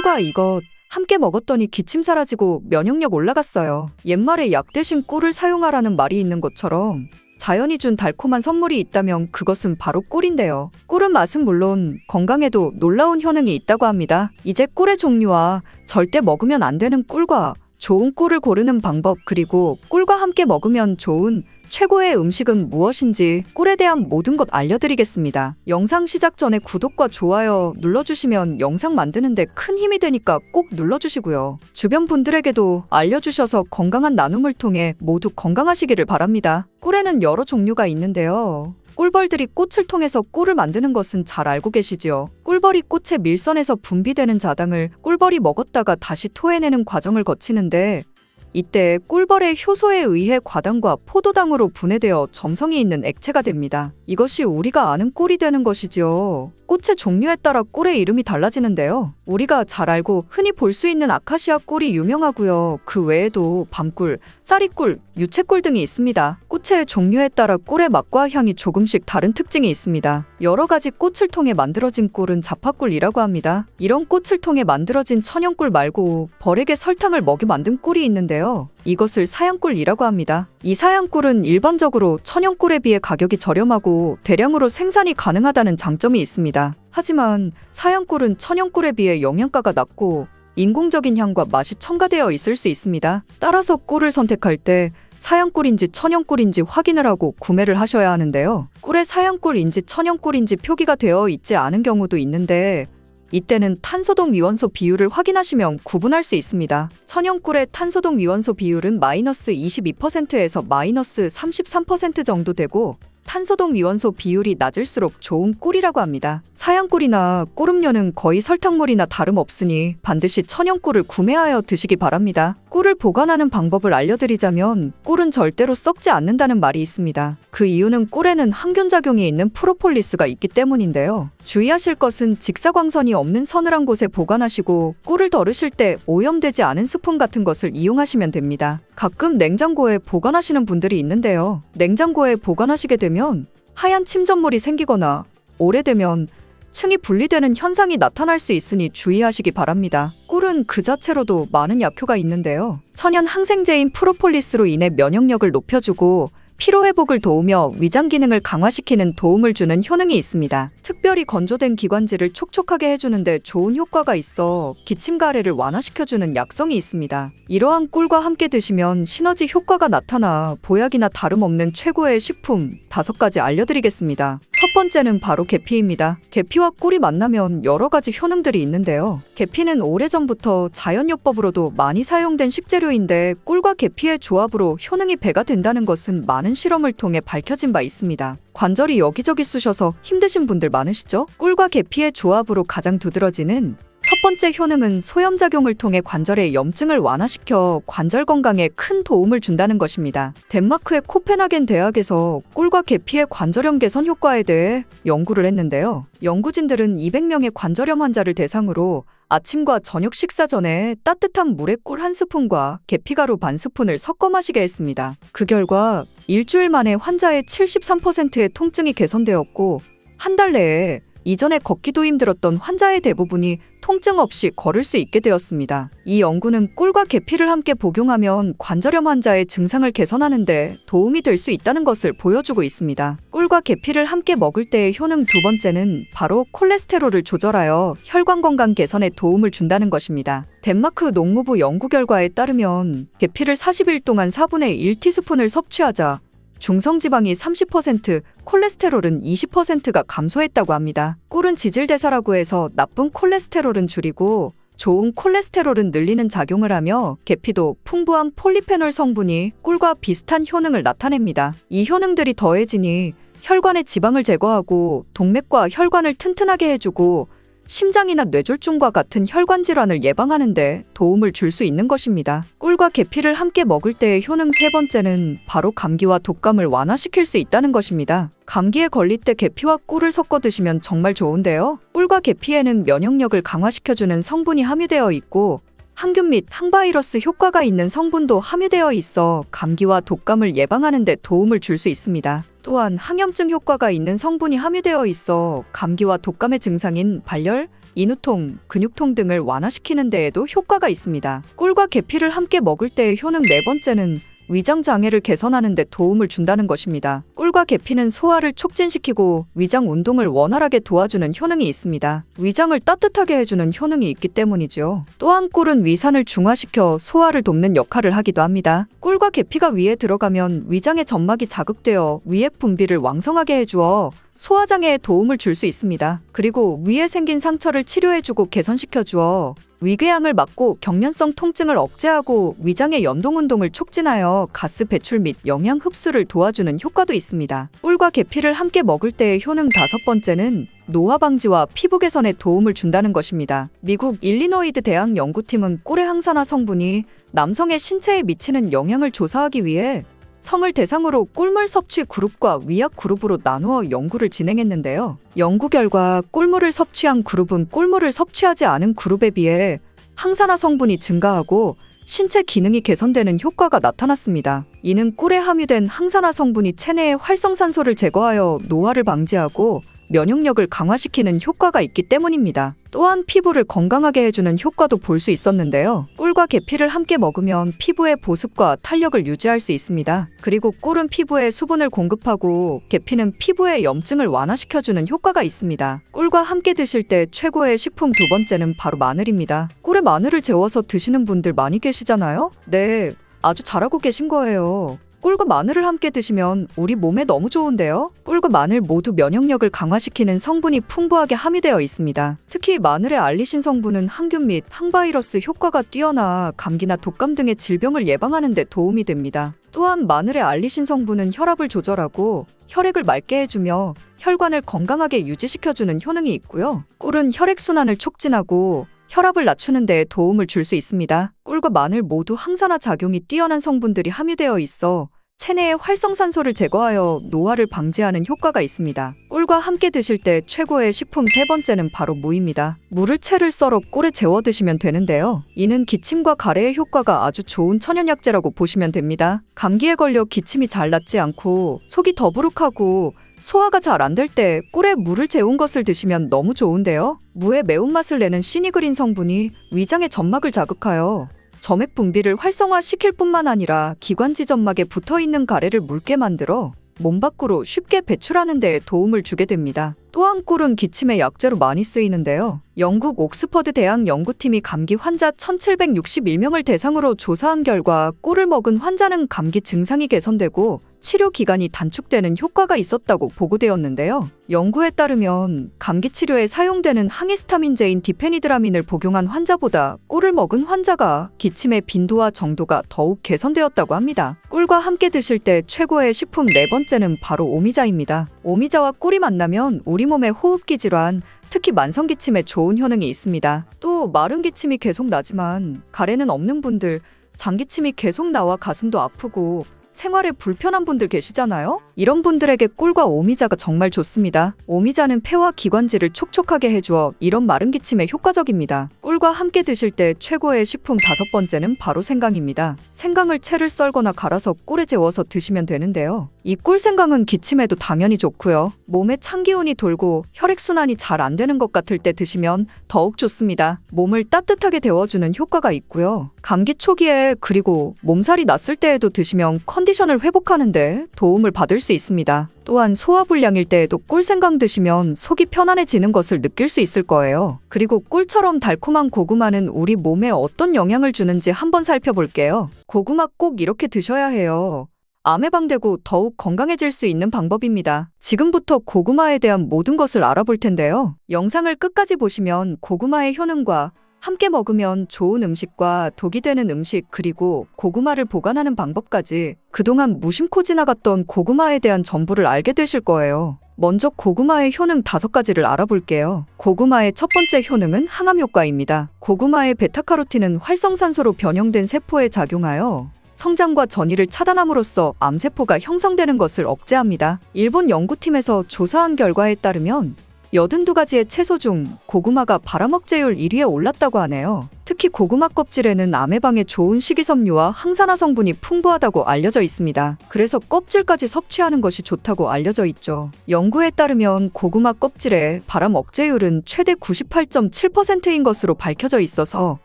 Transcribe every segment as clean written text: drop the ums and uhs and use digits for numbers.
꿀과 이것 함께 먹었더니 기침 사라지고 면역력 올라갔어요. 옛말에 약 대신 꿀을 사용하라는 말이 있는 것처럼 자연이 준 달콤한 선물이 있다면 그것은 바로 꿀인데요. 꿀은 맛은 물론 건강에도 놀라운 효능이 있다고 합니다. 이제 꿀의 종류와 절대 먹으면 안 되는 꿀과 좋은 꿀을 고르는 방법, 그리고 꿀과 함께 먹으면 좋은 최고의 음식은 무엇인지 꿀에 대한 모든 것 알려드리겠습니다. 영상 시작 전에 구독과 좋아요 눌러주시면 영상 만드는데 큰 힘이 되니까 꼭 눌러주시고요. 주변 분들에게도 알려주셔서 건강한 나눔을 통해 모두 건강하시기를 바랍니다. 꿀에는 여러 종류가 있는데요. 꿀벌들이 꽃을 통해서 꿀을 만드는 것은 잘 알고 계시지요. 꿀벌이 꽃의 밀선에서 분비되는 자당을 꿀벌이 먹었다가 다시 토해내는 과정을 거치는데, 이때 꿀벌의 효소에 의해 과당과 포도당으로 분해되어 점성이 있는 액체가 됩니다. 이것이 우리가 아는 꿀이 되는 것이지요. 꽃의 종류에 따라 꿀의 이름이 달라지는데요. 우리가 잘 알고 흔히 볼 수 있는 아카시아 꿀이 유명하고요. 그 외에도 밤꿀, 쌀이꿀, 유채꿀 등이 있습니다. 꽃의 종류에 따라 꿀의 맛과 향이 조금씩 다른 특징이 있습니다. 여러 가지 꽃을 통해 만들어진 꿀은 자파꿀이라고 합니다. 이런 꽃을 통해 만들어진 천연꿀 말고 벌에게 설탕을 먹여 만든 꿀이 있는데요. 이것을 사양꿀이라고 합니다. 이 사양꿀은 일반적으로 천연꿀에 비해 가격이 저렴하고 대량으로 생산이 가능하다는 장점이 있습니다. 하지만 사양꿀은 천연꿀에 비해 영양가가 낮고 인공적인 향과 맛이 첨가되어 있을 수 있습니다. 따라서 꿀을 선택할 때 사양꿀인지 천연꿀인지 확인을 하고 구매를 하셔야 하는데요. 꿀에 사양꿀인지 천연꿀인지 표기가 되어 있지 않은 경우도 있는데, 이때는 탄소동 위원소 비율을 확인하시면 구분할 수 있습니다. 천연꿀의 탄소동 위원소 비율은 마이너스 22%에서 마이너스 33% 정도 되고, 탄소동 위원소 비율이 낮을수록 좋은 꿀이라고 합니다. 사양꿀이나 꿀음료는 거의 설탕물이나 다름없으니 반드시 천연꿀을 구매하여 드시기 바랍니다. 꿀을 보관하는 방법을 알려드리자면, 꿀은 절대로 썩지 않는다는 말이 있습니다. 그 이유는 꿀에는 항균작용이 있는 프로폴리스가 있기 때문인데요. 주의하실 것은 직사광선이 없는 서늘한 곳에 보관하시고, 꿀을 덜으실 때 오염되지 않은 스푼 같은 것을 이용하시면 됩니다. 가끔 냉장고에 보관하시는 분들이 있는데요. 냉장고에 보관하시게 되면 하얀 침전물이 생기거나 오래되면 층이 분리되는 현상이 나타날 수 있으니 주의하시기 바랍니다. 꿀은 그 자체로도 많은 약효가 있는데요. 천연 항생제인 프로폴리스로 인해 면역력을 높여주고 피로회복을 도우며 위장 기능을 강화시키는 도움을 주는 효능이 있습니다. 특별히 건조된 기관지를 촉촉하게 해주는데 좋은 효과가 있어 기침 가래를 완화시켜주는 약성이 있습니다. 이러한 꿀과 함께 드시면 시너지 효과가 나타나 보약이나 다름없는 최고의 식품 5가지 알려드리겠습니다. 첫 번째는 바로 계피입니다. 계피와 꿀이 만나면 여러 가지 효능들이 있는데요. 계피는 오래전부터 자연요법으로도 많이 사용된 식재료인데, 꿀과 계피의 조합으로 효능이 배가 된다는 것은 많은 실험을 통해 밝혀진 바 있습니다. 관절이 여기저기 쑤셔서 힘드신 분들 많으시죠? 꿀과 계피의 조합으로 가장 두드러지는 첫 번째 효능은 소염작용을 통해 관절의 염증을 완화시켜 관절 건강에 큰 도움을 준다는 것입니다. 덴마크의 코펜하겐 대학에서 꿀과 계피의 관절염 개선 효과에 대해 연구를 했는데요. 연구진들은 200명의 관절염 환자를 대상으로 아침과 저녁 식사 전에 따뜻한 물에 꿀 1스푼과 계피가루 반 스푼을 섞어 마시게 했습니다. 그 결과 일주일 만에 환자의 73%의 통증이 개선되었고, 한 달 내에 이전에 걷기도 힘들었던 환자의 대부분이 통증 없이 걸을 수 있게 되었습니다. 이 연구는 꿀과 계피를 함께 복용하면 관절염 환자의 증상을 개선하는 데 도움이 될 수 있다는 것을 보여주고 있습니다. 꿀과 계피를 함께 먹을 때의 효능 두 번째는 바로 콜레스테롤을 조절하여 혈관 건강 개선에 도움을 준다는 것입니다. 덴마크 농무부 연구 결과에 따르면 계피를 40일 동안 4분의 1티스푼을 섭취하자 중성지방이 30%, 콜레스테롤은 20%가 감소했다고 합니다. 꿀은 지질대사라고 해서 나쁜 콜레스테롤은 줄이고 좋은 콜레스테롤은 늘리는 작용을 하며, 계피도 풍부한 폴리페놀 성분이 꿀과 비슷한 효능을 나타냅니다. 이 효능들이 더해지니 혈관의 지방을 제거하고 동맥과 혈관을 튼튼하게 해주고 심장이나 뇌졸중과 같은 혈관 질환을 예방하는 데 도움을 줄 수 있는 것입니다. 꿀과 계피를 함께 먹을 때의 효능 세 번째는 바로 감기와 독감을 완화시킬 수 있다는 것입니다. 감기에 걸릴 때 계피와 꿀을 섞어 드시면 정말 좋은데요. 꿀과 계피에는 면역력을 강화시켜주는 성분이 함유되어 있고, 항균 및 항바이러스 효과가 있는 성분도 함유되어 있어 감기와 독감을 예방하는 데 도움을 줄 수 있습니다. 또한 항염증 효과가 있는 성분이 함유되어 있어 감기와 독감의 증상인 발열, 인후통, 근육통 등을 완화시키는 데에도 효과가 있습니다. 꿀과 계피를 함께 먹을 때의 효능 네 번째는 위장 장애를 개선하는 데 도움을 준다는 것입니다. 꿀과 계피는 소화를 촉진시키고 위장 운동을 원활하게 도와주는 효능이 있습니다. 위장을 따뜻하게 해주는 효능이 있기 때문이죠. 또한 꿀은 위산을 중화시켜 소화를 돕는 역할을 하기도 합니다. 꿀과 계피가 위에 들어가면 위장의 점막이 자극되어 위액 분비를 왕성하게 해주어 소화장애에 도움을 줄 수 있습니다. 그리고 위에 생긴 상처를 치료해주고 개선시켜주어 위궤양을 막고 경련성 통증을 억제하고 위장의 연동운동을 촉진하여 가스 배출 및 영양 흡수를 도와주는 효과도 있습니다. 꿀과 계피를 함께 먹을 때의 효능 다섯 번째는 노화 방지와 피부 개선에 도움을 준다는 것입니다. 미국 일리노이드 대학 연구팀은 꿀의 항산화 성분이 남성의 신체에 미치는 영향을 조사하기 위해 성을 대상으로 꿀물 섭취 그룹과 위약 그룹으로 나누어 연구를 진행했는데요. 연구 결과 꿀물을 섭취한 그룹은 꿀물을 섭취하지 않은 그룹에 비해 항산화 성분이 증가하고 신체 기능이 개선되는 효과가 나타났습니다. 이는 꿀에 함유된 항산화 성분이 체내의 활성산소를 제거하여 노화를 방지하고 면역력을 강화시키는 효과가 있기 때문입니다. 또한 피부를 건강하게 해주는 효과도 볼 수 있었는데요. 꿀과 계피를 함께 먹으면 피부의 보습과 탄력을 유지할 수 있습니다. 그리고 꿀은 피부에 수분을 공급하고 계피는 피부의 염증을 완화시켜주는 효과가 있습니다. 꿀과 함께 드실 때 최고의 식품 두 번째는 바로 마늘입니다. 꿀에 마늘을 재워서 드시는 분들 많이 계시잖아요? 네, 아주 잘하고 계신 거예요. 꿀과 마늘을 함께 드시면 우리 몸에 너무 좋은데요? 꿀과 마늘 모두 면역력을 강화시키는 성분이 풍부하게 함유되어 있습니다. 특히 마늘의 알리신 성분은 항균 및 항바이러스 효과가 뛰어나 감기나 독감 등의 질병을 예방하는 데 도움이 됩니다. 또한 마늘의 알리신 성분은 혈압을 조절하고 혈액을 맑게 해주며 혈관을 건강하게 유지시켜주는 효능이 있고요. 꿀은 혈액순환을 촉진하고 혈압을 낮추는 데 도움을 줄 수 있습니다. 꿀과 마늘 모두 항산화 작용이 뛰어난 성분들이 함유되어 있어 체내의 활성산소를 제거하여 노화를 방지하는 효과가 있습니다. 꿀과 함께 드실 때 최고의 식품 세 번째는 바로 무입니다. 무를 채를 썰어 꿀에 재워 드시면 되는데요. 이는 기침과 가래의 효과가 아주 좋은 천연약재라고 보시면 됩니다. 감기에 걸려 기침이 잘 낫지 않고 속이 더부룩하고 소화가 잘 안 될 때 꿀에 무를 재운 것을 드시면 너무 좋은데요. 무의 매운맛을 내는 시니그린 성분이 위장의 점막을 자극하여 점액 분비를 활성화시킬 뿐만 아니라 기관지 점막에 붙어있는 가래를 묽게 만들어 몸 밖으로 쉽게 배출하는 데 도움을 주게 됩니다. 또한 꿀은 기침의 약재로 많이 쓰이는데요. 영국 옥스퍼드 대학 연구팀이 감기 환자 1761명을 대상으로 조사한 결과 꿀을 먹은 환자는 감기 증상이 개선되고 치료 기간이 단축되는 효과가 있었다고 보고되었는데요. 연구에 따르면 감기 치료에 사용되는 항히스타민제인 디페니드라민을 복용한 환자보다 꿀을 먹은 환자가 기침의 빈도와 정도가 더욱 개선되었다고 합니다. 꿀과 함께 드실 때 최고의 식품 네 번째는 바로 오미자입니다. 오미자와 꿀이 만나면 우리 몸의 호흡기 질환, 특히 만성기침에 좋은 효능이 있습니다. 또 마른 기침이 계속 나지만 가래는 없는 분들, 장기침이 계속 나와 가슴도 아프고 생활에 불편한 분들 계시잖아요? 이런 분들에게 꿀과 오미자가 정말 좋습니다. 오미자는 폐와 기관지를 촉촉하게 해주어 이런 마른 기침에 효과적입니다. 꿀과 함께 드실 때 최고의 식품 다섯 번째는 바로 생강입니다. 생강을 채를 썰거나 갈아서 꿀에 재워서 드시면 되는데요. 이 꿀생강은 기침에도 당연히 좋고요. 몸에 찬 기운이 돌고 혈액순환이 잘 안 되는 것 같을 때 드시면 더욱 좋습니다. 몸을 따뜻하게 데워주는 효과가 있고요. 감기 초기에 그리고 몸살이 났을 때에도 드시면 컨디션을 회복하는데 도움을 받을 수 있습니다. 또한 소화불량일 때에도 꿀생강 드시면 속이 편안해지는 것을 느낄 수 있을 거예요. 그리고 꿀처럼 달콤한 고구마는 우리 몸에 어떤 영향을 주는지 한번 살펴볼게요. 고구마 꼭 이렇게 드셔야 해요. 암 예방되고 더욱 건강해질 수 있는 방법입니다. 지금부터 고구마에 대한 모든 것을 알아볼 텐데요. 영상을 끝까지 보시면 고구마의 효능과 함께 먹으면 좋은 음식과 독이 되는 음식 그리고 고구마를 보관하는 방법까지 그동안 무심코 지나갔던 고구마에 대한 전부를 알게 되실 거예요. 먼저 고구마의 효능 5가지를 알아볼게요. 고구마의 첫 번째 효능은 항암 효과입니다. 고구마의 베타카로틴은 활성산소로 변형된 세포에 작용하여 성장과 전이를 차단함으로써 암세포가 형성되는 것을 억제합니다. 일본 연구팀에서 조사한 결과에 따르면 82가지의 채소 중 고구마가 발암 억제율 1위에 올랐다고 하네요. 특히 특히 고구마 껍질에는 암해방에 좋은 식이섬유와 항산화 성분이 풍부하다고 알려져 있습니다. 그래서 껍질까지 섭취하는 것이 좋다고 알려져 있죠. 연구에 따르면 고구마 껍질의 발암 억제율은 최대 98.7%인 것으로 밝혀져 있어서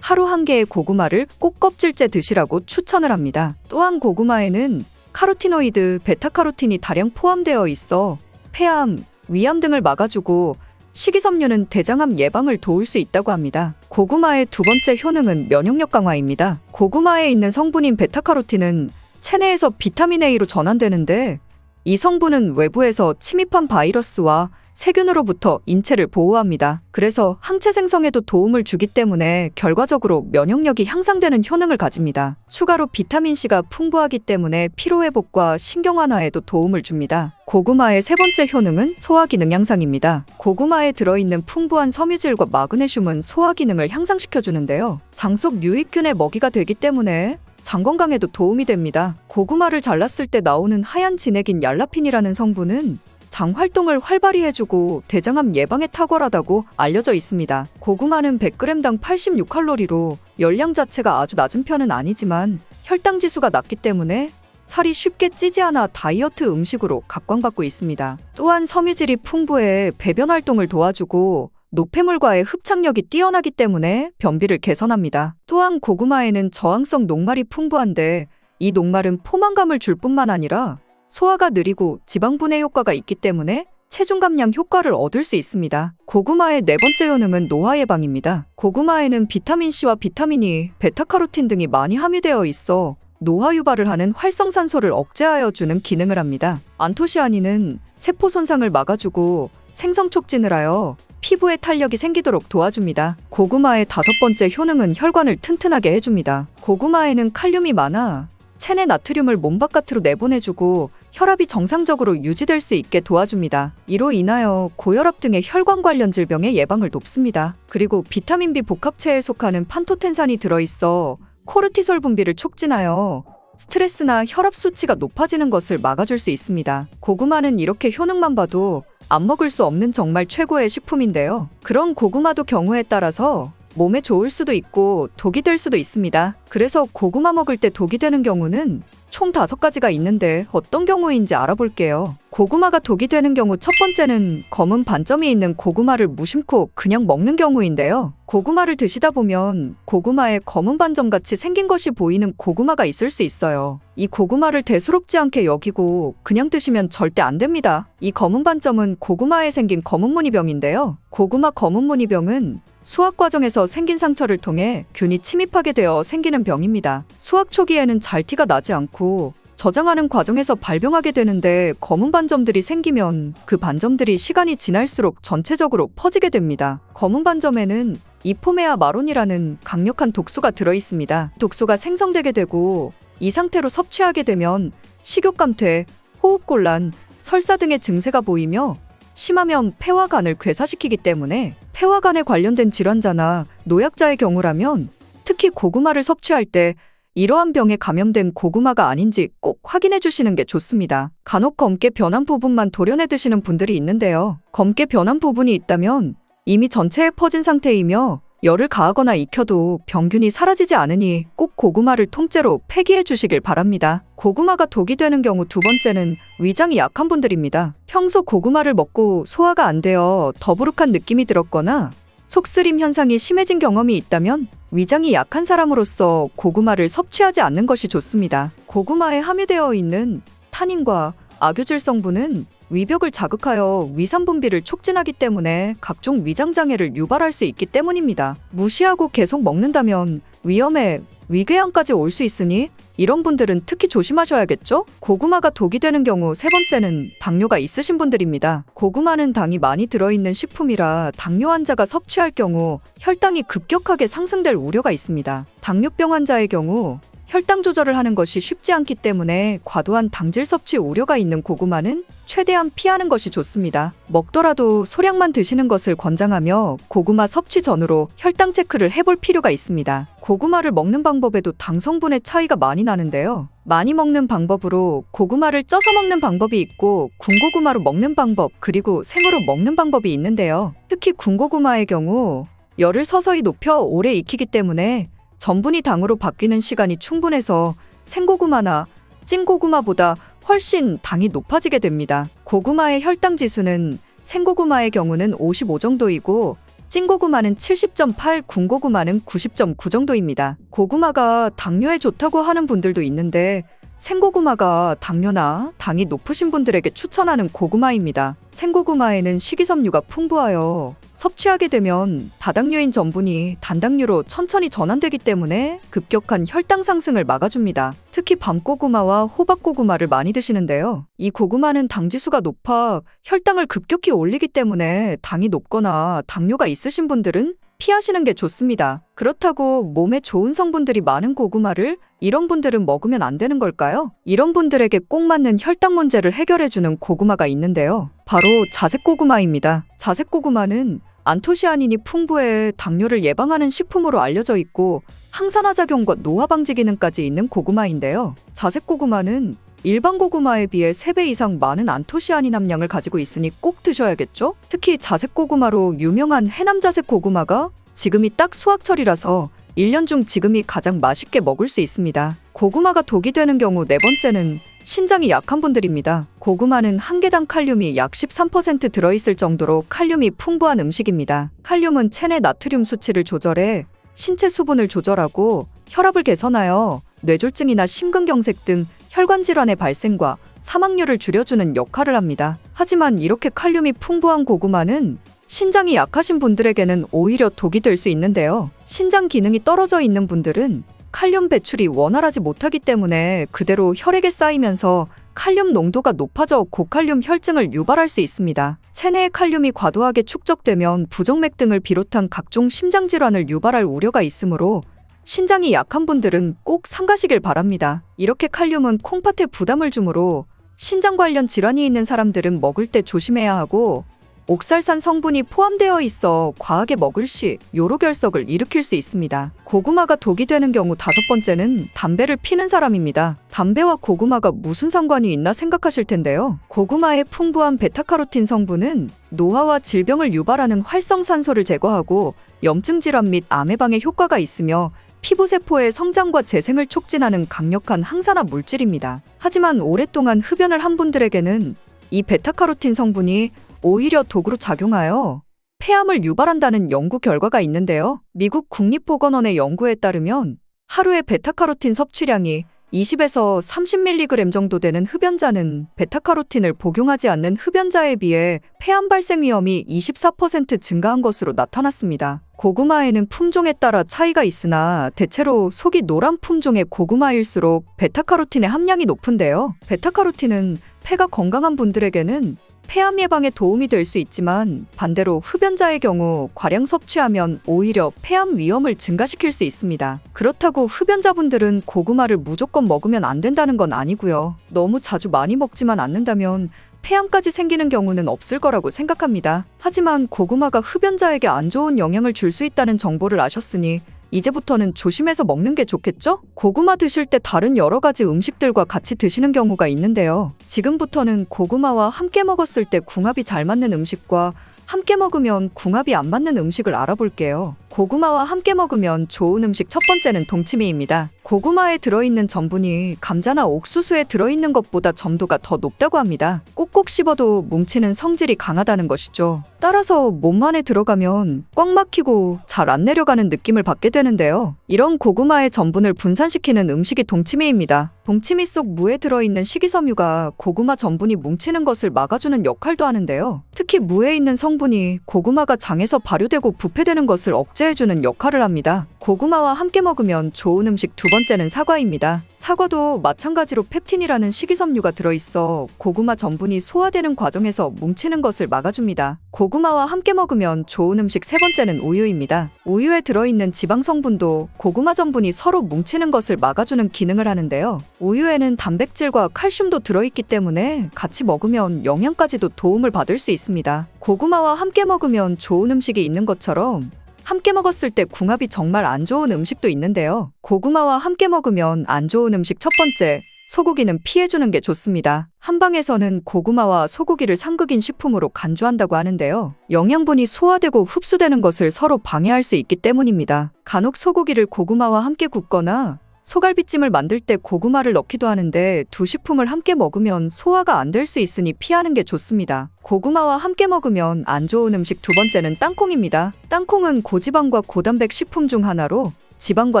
하루 한 개의 고구마를 꼭 껍질째 드시라고 추천을 합니다. 또한 고구마에는 카로티노이드, 베타카로틴이 다량 포함되어 있어 폐암, 위암 등을 막아주고 식이섬유는 대장암 예방을 도울 수 있다고 합니다. 고구마의 두 번째 효능은 면역력 강화입니다. 고구마에 있는 성분인 베타카로틴은 체내에서 비타민 A로 전환되는데 이 성분은 외부에서 침입한 바이러스와 세균으로부터 인체를 보호합니다. 그래서 항체 생성에도 도움을 주기 때문에 결과적으로 면역력이 향상되는 효능을 가집니다. 추가로 비타민C가 풍부하기 때문에 피로회복과 신경완화에도 도움을 줍니다. 고구마의 세 번째 효능은 소화기능 향상입니다. 고구마에 들어있는 풍부한 섬유질과 마그네슘은 소화기능을 향상시켜주는데요. 장 속 유익균의 먹이가 되기 때문에 장 건강에도 도움이 됩니다. 고구마를 잘랐을 때 나오는 하얀 진액인 얄라핀이라는 성분은 장 활동을 활발히 해주고 대장암 예방에 탁월하다고 알려져 있습니다. 고구마는 100g당 86칼로리로 열량 자체가 아주 낮은 편은 아니지만 혈당 지수가 낮기 때문에 살이 쉽게 찌지 않아 다이어트 음식으로 각광받고 있습니다. 또한 섬유질이 풍부해 배변 활동을 도와주고 노폐물과의 흡착력이 뛰어나기 때문에 변비를 개선합니다. 또한 고구마에는 저항성 녹말이 풍부한데 이 녹말은 포만감을 줄 뿐만 아니라 소화가 느리고 지방 분해 효과가 있기 때문에 체중 감량 효과를 얻을 수 있습니다. 고구마의 네 번째 효능은 노화 예방입니다. 고구마에는 비타민C와 비타민E, 베타카로틴 등이 많이 함유되어 있어 노화 유발을 하는 활성산소를 억제하여 주는 기능을 합니다. 안토시아닌은 세포 손상을 막아주고 생성 촉진을 하여 피부에 탄력이 생기도록 도와줍니다. 고구마의 다섯 번째 효능은 혈관을 튼튼하게 해줍니다. 고구마에는 칼륨이 많아 체내 나트륨을 몸 바깥으로 내보내주고 혈압이 정상적으로 유지될 수 있게 도와줍니다. 이로 인하여 고혈압 등의 혈관 관련 질병의 예방을 돕습니다. 그리고 비타민 B 복합체에 속하는 판토텐산이 들어있어 코르티솔 분비를 촉진하여 스트레스나 혈압 수치가 높아지는 것을 막아줄 수 있습니다. 고구마는 이렇게 효능만 봐도 안 먹을 수 없는 정말 최고의 식품인데요. 그런 고구마도 경우에 따라서 몸에 좋을 수도 있고 독이 될 수도 있습니다. 그래서 고구마 먹을 때 독이 되는 경우는 총 5가지가 있는데 어떤 경우인지 알아볼게요. 고구마가 독이 되는 경우 첫 번째는 검은 반점이 있는 고구마를 무심코 그냥 먹는 경우인데요. 고구마를 드시다 보면 고구마에 검은 반점같이 생긴 것이 보이는 고구마가 있을 수 있어요. 이 고구마를 대수롭지 않게 여기고 그냥 드시면 절대 안 됩니다. 이 검은 반점은 고구마에 생긴 검은무늬병인데요. 고구마 검은무늬병은 수확 과정에서 생긴 상처를 통해 균이 침입하게 되어 생기는 병입니다. 수확 초기에는 잘 티가 나지 않고 저장하는 과정에서 발병하게 되는데 검은 반점들이 생기면 그 반점들이 시간이 지날수록 전체적으로 퍼지게 됩니다. 검은 반점에는 이포메아 마론이라는 강력한 독소가 들어있습니다. 독소가 생성되게 되고 이 상태로 섭취하게 되면 식욕감퇴, 호흡곤란, 설사 등의 증세가 보이며 심하면 폐와 간을 괴사시키기 때문에 폐와 간에 관련된 질환자나 노약자의 경우라면 특히 고구마를 섭취할 때 이러한 병에 감염된 고구마가 아닌지 꼭 확인해 주시는 게 좋습니다. 간혹 검게 변한 부분만 도려내 드시는 분들이 있는데요. 검게 변한 부분이 있다면 이미 전체에 퍼진 상태이며 열을 가하거나 익혀도 병균이 사라지지 않으니 꼭 고구마를 통째로 폐기해 주시길 바랍니다. 고구마가 독이 되는 경우 두 번째는 위장이 약한 분들입니다. 평소 고구마를 먹고 소화가 안 되어 더부룩한 느낌이 들었거나 속쓰림 현상이 심해진 경험이 있다면 위장이 약한 사람으로서 고구마를 섭취하지 않는 것이 좋습니다. 고구마에 함유되어 있는 타닌과 아교질 성분은 위벽을 자극하여 위산 분비를 촉진하기 때문에 각종 위장 장애를 유발할 수 있기 때문입니다. 무시하고 계속 먹는다면 위험에 위궤양까지 올 수 있으니 이런 분들은 특히 조심하셔야겠죠? 고구마가 독이 되는 경우 세 번째는 당뇨가 있으신 분들입니다. 고구마는 당이 많이 들어있는 식품이라 당뇨 환자가 섭취할 경우 혈당이 급격하게 상승될 우려가 있습니다. 당뇨병 환자의 경우 혈당 조절을 하는 것이 쉽지 않기 때문에 과도한 당질 섭취 우려가 있는 고구마는 최대한 피하는 것이 좋습니다. 먹더라도 소량만 드시는 것을 권장하며 고구마 섭취 전후로 혈당 체크를 해볼 필요가 있습니다. 고구마를 먹는 방법에도 당 성분의 차이가 많이 나는데요. 많이 먹는 방법으로 고구마를 쪄서 먹는 방법이 있고 군고구마로 먹는 방법 그리고 생으로 먹는 방법이 있는데요. 특히 군고구마의 경우 열을 서서히 높여 오래 익히기 때문에 전분이 당으로 바뀌는 시간이 충분해서 생고구마나 찐고구마보다 훨씬 당이 높아지게 됩니다. 고구마의 혈당 지수는 생고구마의 경우는 55 정도이고 찐고구마는 70.8, 군고구마는 90.9 정도입니다. 고구마가 당뇨에 좋다고 하는 분들도 있는데 생고구마가 당뇨나 당이 높으신 분들에게 추천하는 고구마입니다. 생고구마에는 식이섬유가 풍부하여 섭취하게 되면 다당류인 전분이 단당류로 천천히 전환되기 때문에 급격한 혈당 상승을 막아줍니다. 특히 밤고구마와 호박고구마를 많이 드시는데요. 이 고구마는 당지수가 높아 혈당을 급격히 올리기 때문에 당이 높거나 당뇨가 있으신 분들은 피하시는 게 좋습니다. 그렇다고 몸에 좋은 성분들이 많은 고구마를 이런 분들은 먹으면 안 되는 걸까요? 이런 분들에게 꼭 맞는 혈당 문제를 해결해주는 고구마가 있는데요. 바로 자색고구마입니다. 자색고구마는 안토시아닌이 풍부해 당뇨를 예방하는 식품으로 알려져 있고 항산화 작용과 노화 방지 기능까지 있는 고구마인데요. 자색고구마는 일반 고구마에 비해 3배 이상 많은 안토시아닌 함량을 가지고 있으니 꼭 드셔야겠죠? 특히 자색고구마로 유명한 해남 자색고구마가 지금이 딱 수확철이라서 1년 중 지금이 가장 맛있게 먹을 수 있습니다. 고구마가 독이 되는 경우 네 번째는 신장이 약한 분들입니다. 고구마는 한 개당 칼륨이 약 13% 들어있을 정도로 칼륨이 풍부한 음식입니다. 칼륨은 체내 나트륨 수치를 조절해 신체 수분을 조절하고 혈압을 개선하여 뇌졸중이나 심근경색 등 혈관 질환의 발생과 사망률을 줄여주는 역할을 합니다. 하지만 이렇게 칼륨이 풍부한 고구마는 신장이 약하신 분들에게는 오히려 독이 될 수 있는데요. 신장 기능이 떨어져 있는 분들은 칼륨 배출이 원활하지 못하기 때문에 그대로 혈액에 쌓이면서 칼륨 농도가 높아져 고칼륨 혈증을 유발할 수 있습니다. 체내의 칼륨이 과도하게 축적되면 부정맥 등을 비롯한 각종 심장질환을 유발할 우려가 있으므로 신장이 약한 분들은 꼭 삼가시길 바랍니다. 이렇게 칼륨은 콩팥에 부담을 주므로 신장 관련 질환이 있는 사람들은 먹을 때 조심해야 하고 옥살산 성분이 포함되어 있어 과하게 먹을 시 요로결석을 일으킬 수 있습니다. 고구마가 독이 되는 경우 5번째는 담배를 피는 사람입니다. 담배와 고구마가 무슨 상관이 있나 생각하실 텐데요. 고구마의 풍부한 베타카로틴 성분은 노화와 질병을 유발하는 활성산소를 제거하고 염증 질환 및 암 예방에 효과가 있으며 피부세포의 성장과 재생을 촉진하는 강력한 항산화 물질입니다. 하지만 오랫동안 흡연을 한 분들에게는 이 베타카로틴 성분이 오히려 독으로 작용하여 폐암을 유발한다는 연구 결과가 있는데요. 미국 국립보건원의 연구에 따르면 하루의 베타카로틴 섭취량이 20에서 30mg 정도 되는 흡연자는 베타카로틴을 복용하지 않는 흡연자에 비해 폐암 발생 위험이 24% 증가한 것으로 나타났습니다. 고구마에는 품종에 따라 차이가 있으나 대체로 속이 노란 품종의 고구마일수록 베타카로틴의 함량이 높은데요. 베타카로틴은 폐가 건강한 분들에게는 폐암 예방에 도움이 될 수 있지만 반대로 흡연자의 경우 과량 섭취하면 오히려 폐암 위험을 증가시킬 수 있습니다. 그렇다고 흡연자분들은 고구마를 무조건 먹으면 안 된다는 건 아니고요. 너무 자주 많이 먹지만 않는다면 폐암까지 생기는 경우는 없을 거라고 생각합니다. 하지만 고구마가 흡연자에게 안 좋은 영향을 줄 수 있다는 정보를 아셨으니 이제부터는 조심해서 먹는 게 좋겠죠? 고구마 드실 때 다른 여러 가지 음식들과 같이 드시는 경우가 있는데요. 지금부터는 고구마와 함께 먹었을 때 궁합이 잘 맞는 음식과 함께 먹으면 궁합이 안 맞는 음식을 알아볼게요. 고구마와 함께 먹으면 좋은 음식 첫 번째는 동치미입니다. 고구마에 들어있는 전분이 감자나 옥수수에 들어있는 것보다 점도가 더 높다고 합니다. 꼭꼭 씹어도 뭉치는 성질이 강하다는 것이죠. 따라서 몸 안에 들어가면 꽉 막히고 잘 안 내려가는 느낌을 받게 되는데요. 이런 고구마의 전분을 분산시키는 음식이 동치미입니다. 동치미 속 무에 들어있는 식이섬유가 고구마 전분이 뭉치는 것을 막아주는 역할도 하는데요. 특히 무에 있는 성분이 고구마가 장에서 발효되고 부패되는 것을 억제해주는 역할을 합니다. 고구마와 함께 먹으면 좋은 음식 두 번째는 사과입니다. 사과도 마찬가지로 펩틴이라는 식이섬유가 들어있어 고구마 전분이 소화되는 과정에서 뭉치는 것을 막아줍니다. 고구마와 함께 먹으면 좋은 음식 세 번째는 우유입니다. 우유에 들어있는 지방 성분도 고구마 전분이 서로 뭉치는 것을 막아주는 기능을 하는데요. 우유에는 단백질과 칼슘도 들어있기 때문에 같이 먹으면 영양까지도 도움을 받을 수 있습니다. 고구마와 함께 먹으면 좋은 음식이 있는 것처럼 함께 먹었을 때 궁합이 정말 안 좋은 음식도 있는데요. 고구마와 함께 먹으면 안 좋은 음식 첫 번째, 소고기는 피해주는 게 좋습니다. 한방에서는 고구마와 소고기를 상극인 식품으로 간주한다고 하는데요. 영양분이 소화되고 흡수되는 것을 서로 방해할 수 있기 때문입니다. 간혹 소고기를 고구마와 함께 굽거나 소갈비찜을 만들 때 고구마를 넣기도 하는데 두 식품을 함께 먹으면 소화가 안 될 수 있으니 피하는 게 좋습니다. 고구마와 함께 먹으면 안 좋은 음식 두 번째는 땅콩입니다. 땅콩은 고지방과 고단백 식품 중 하나로 지방과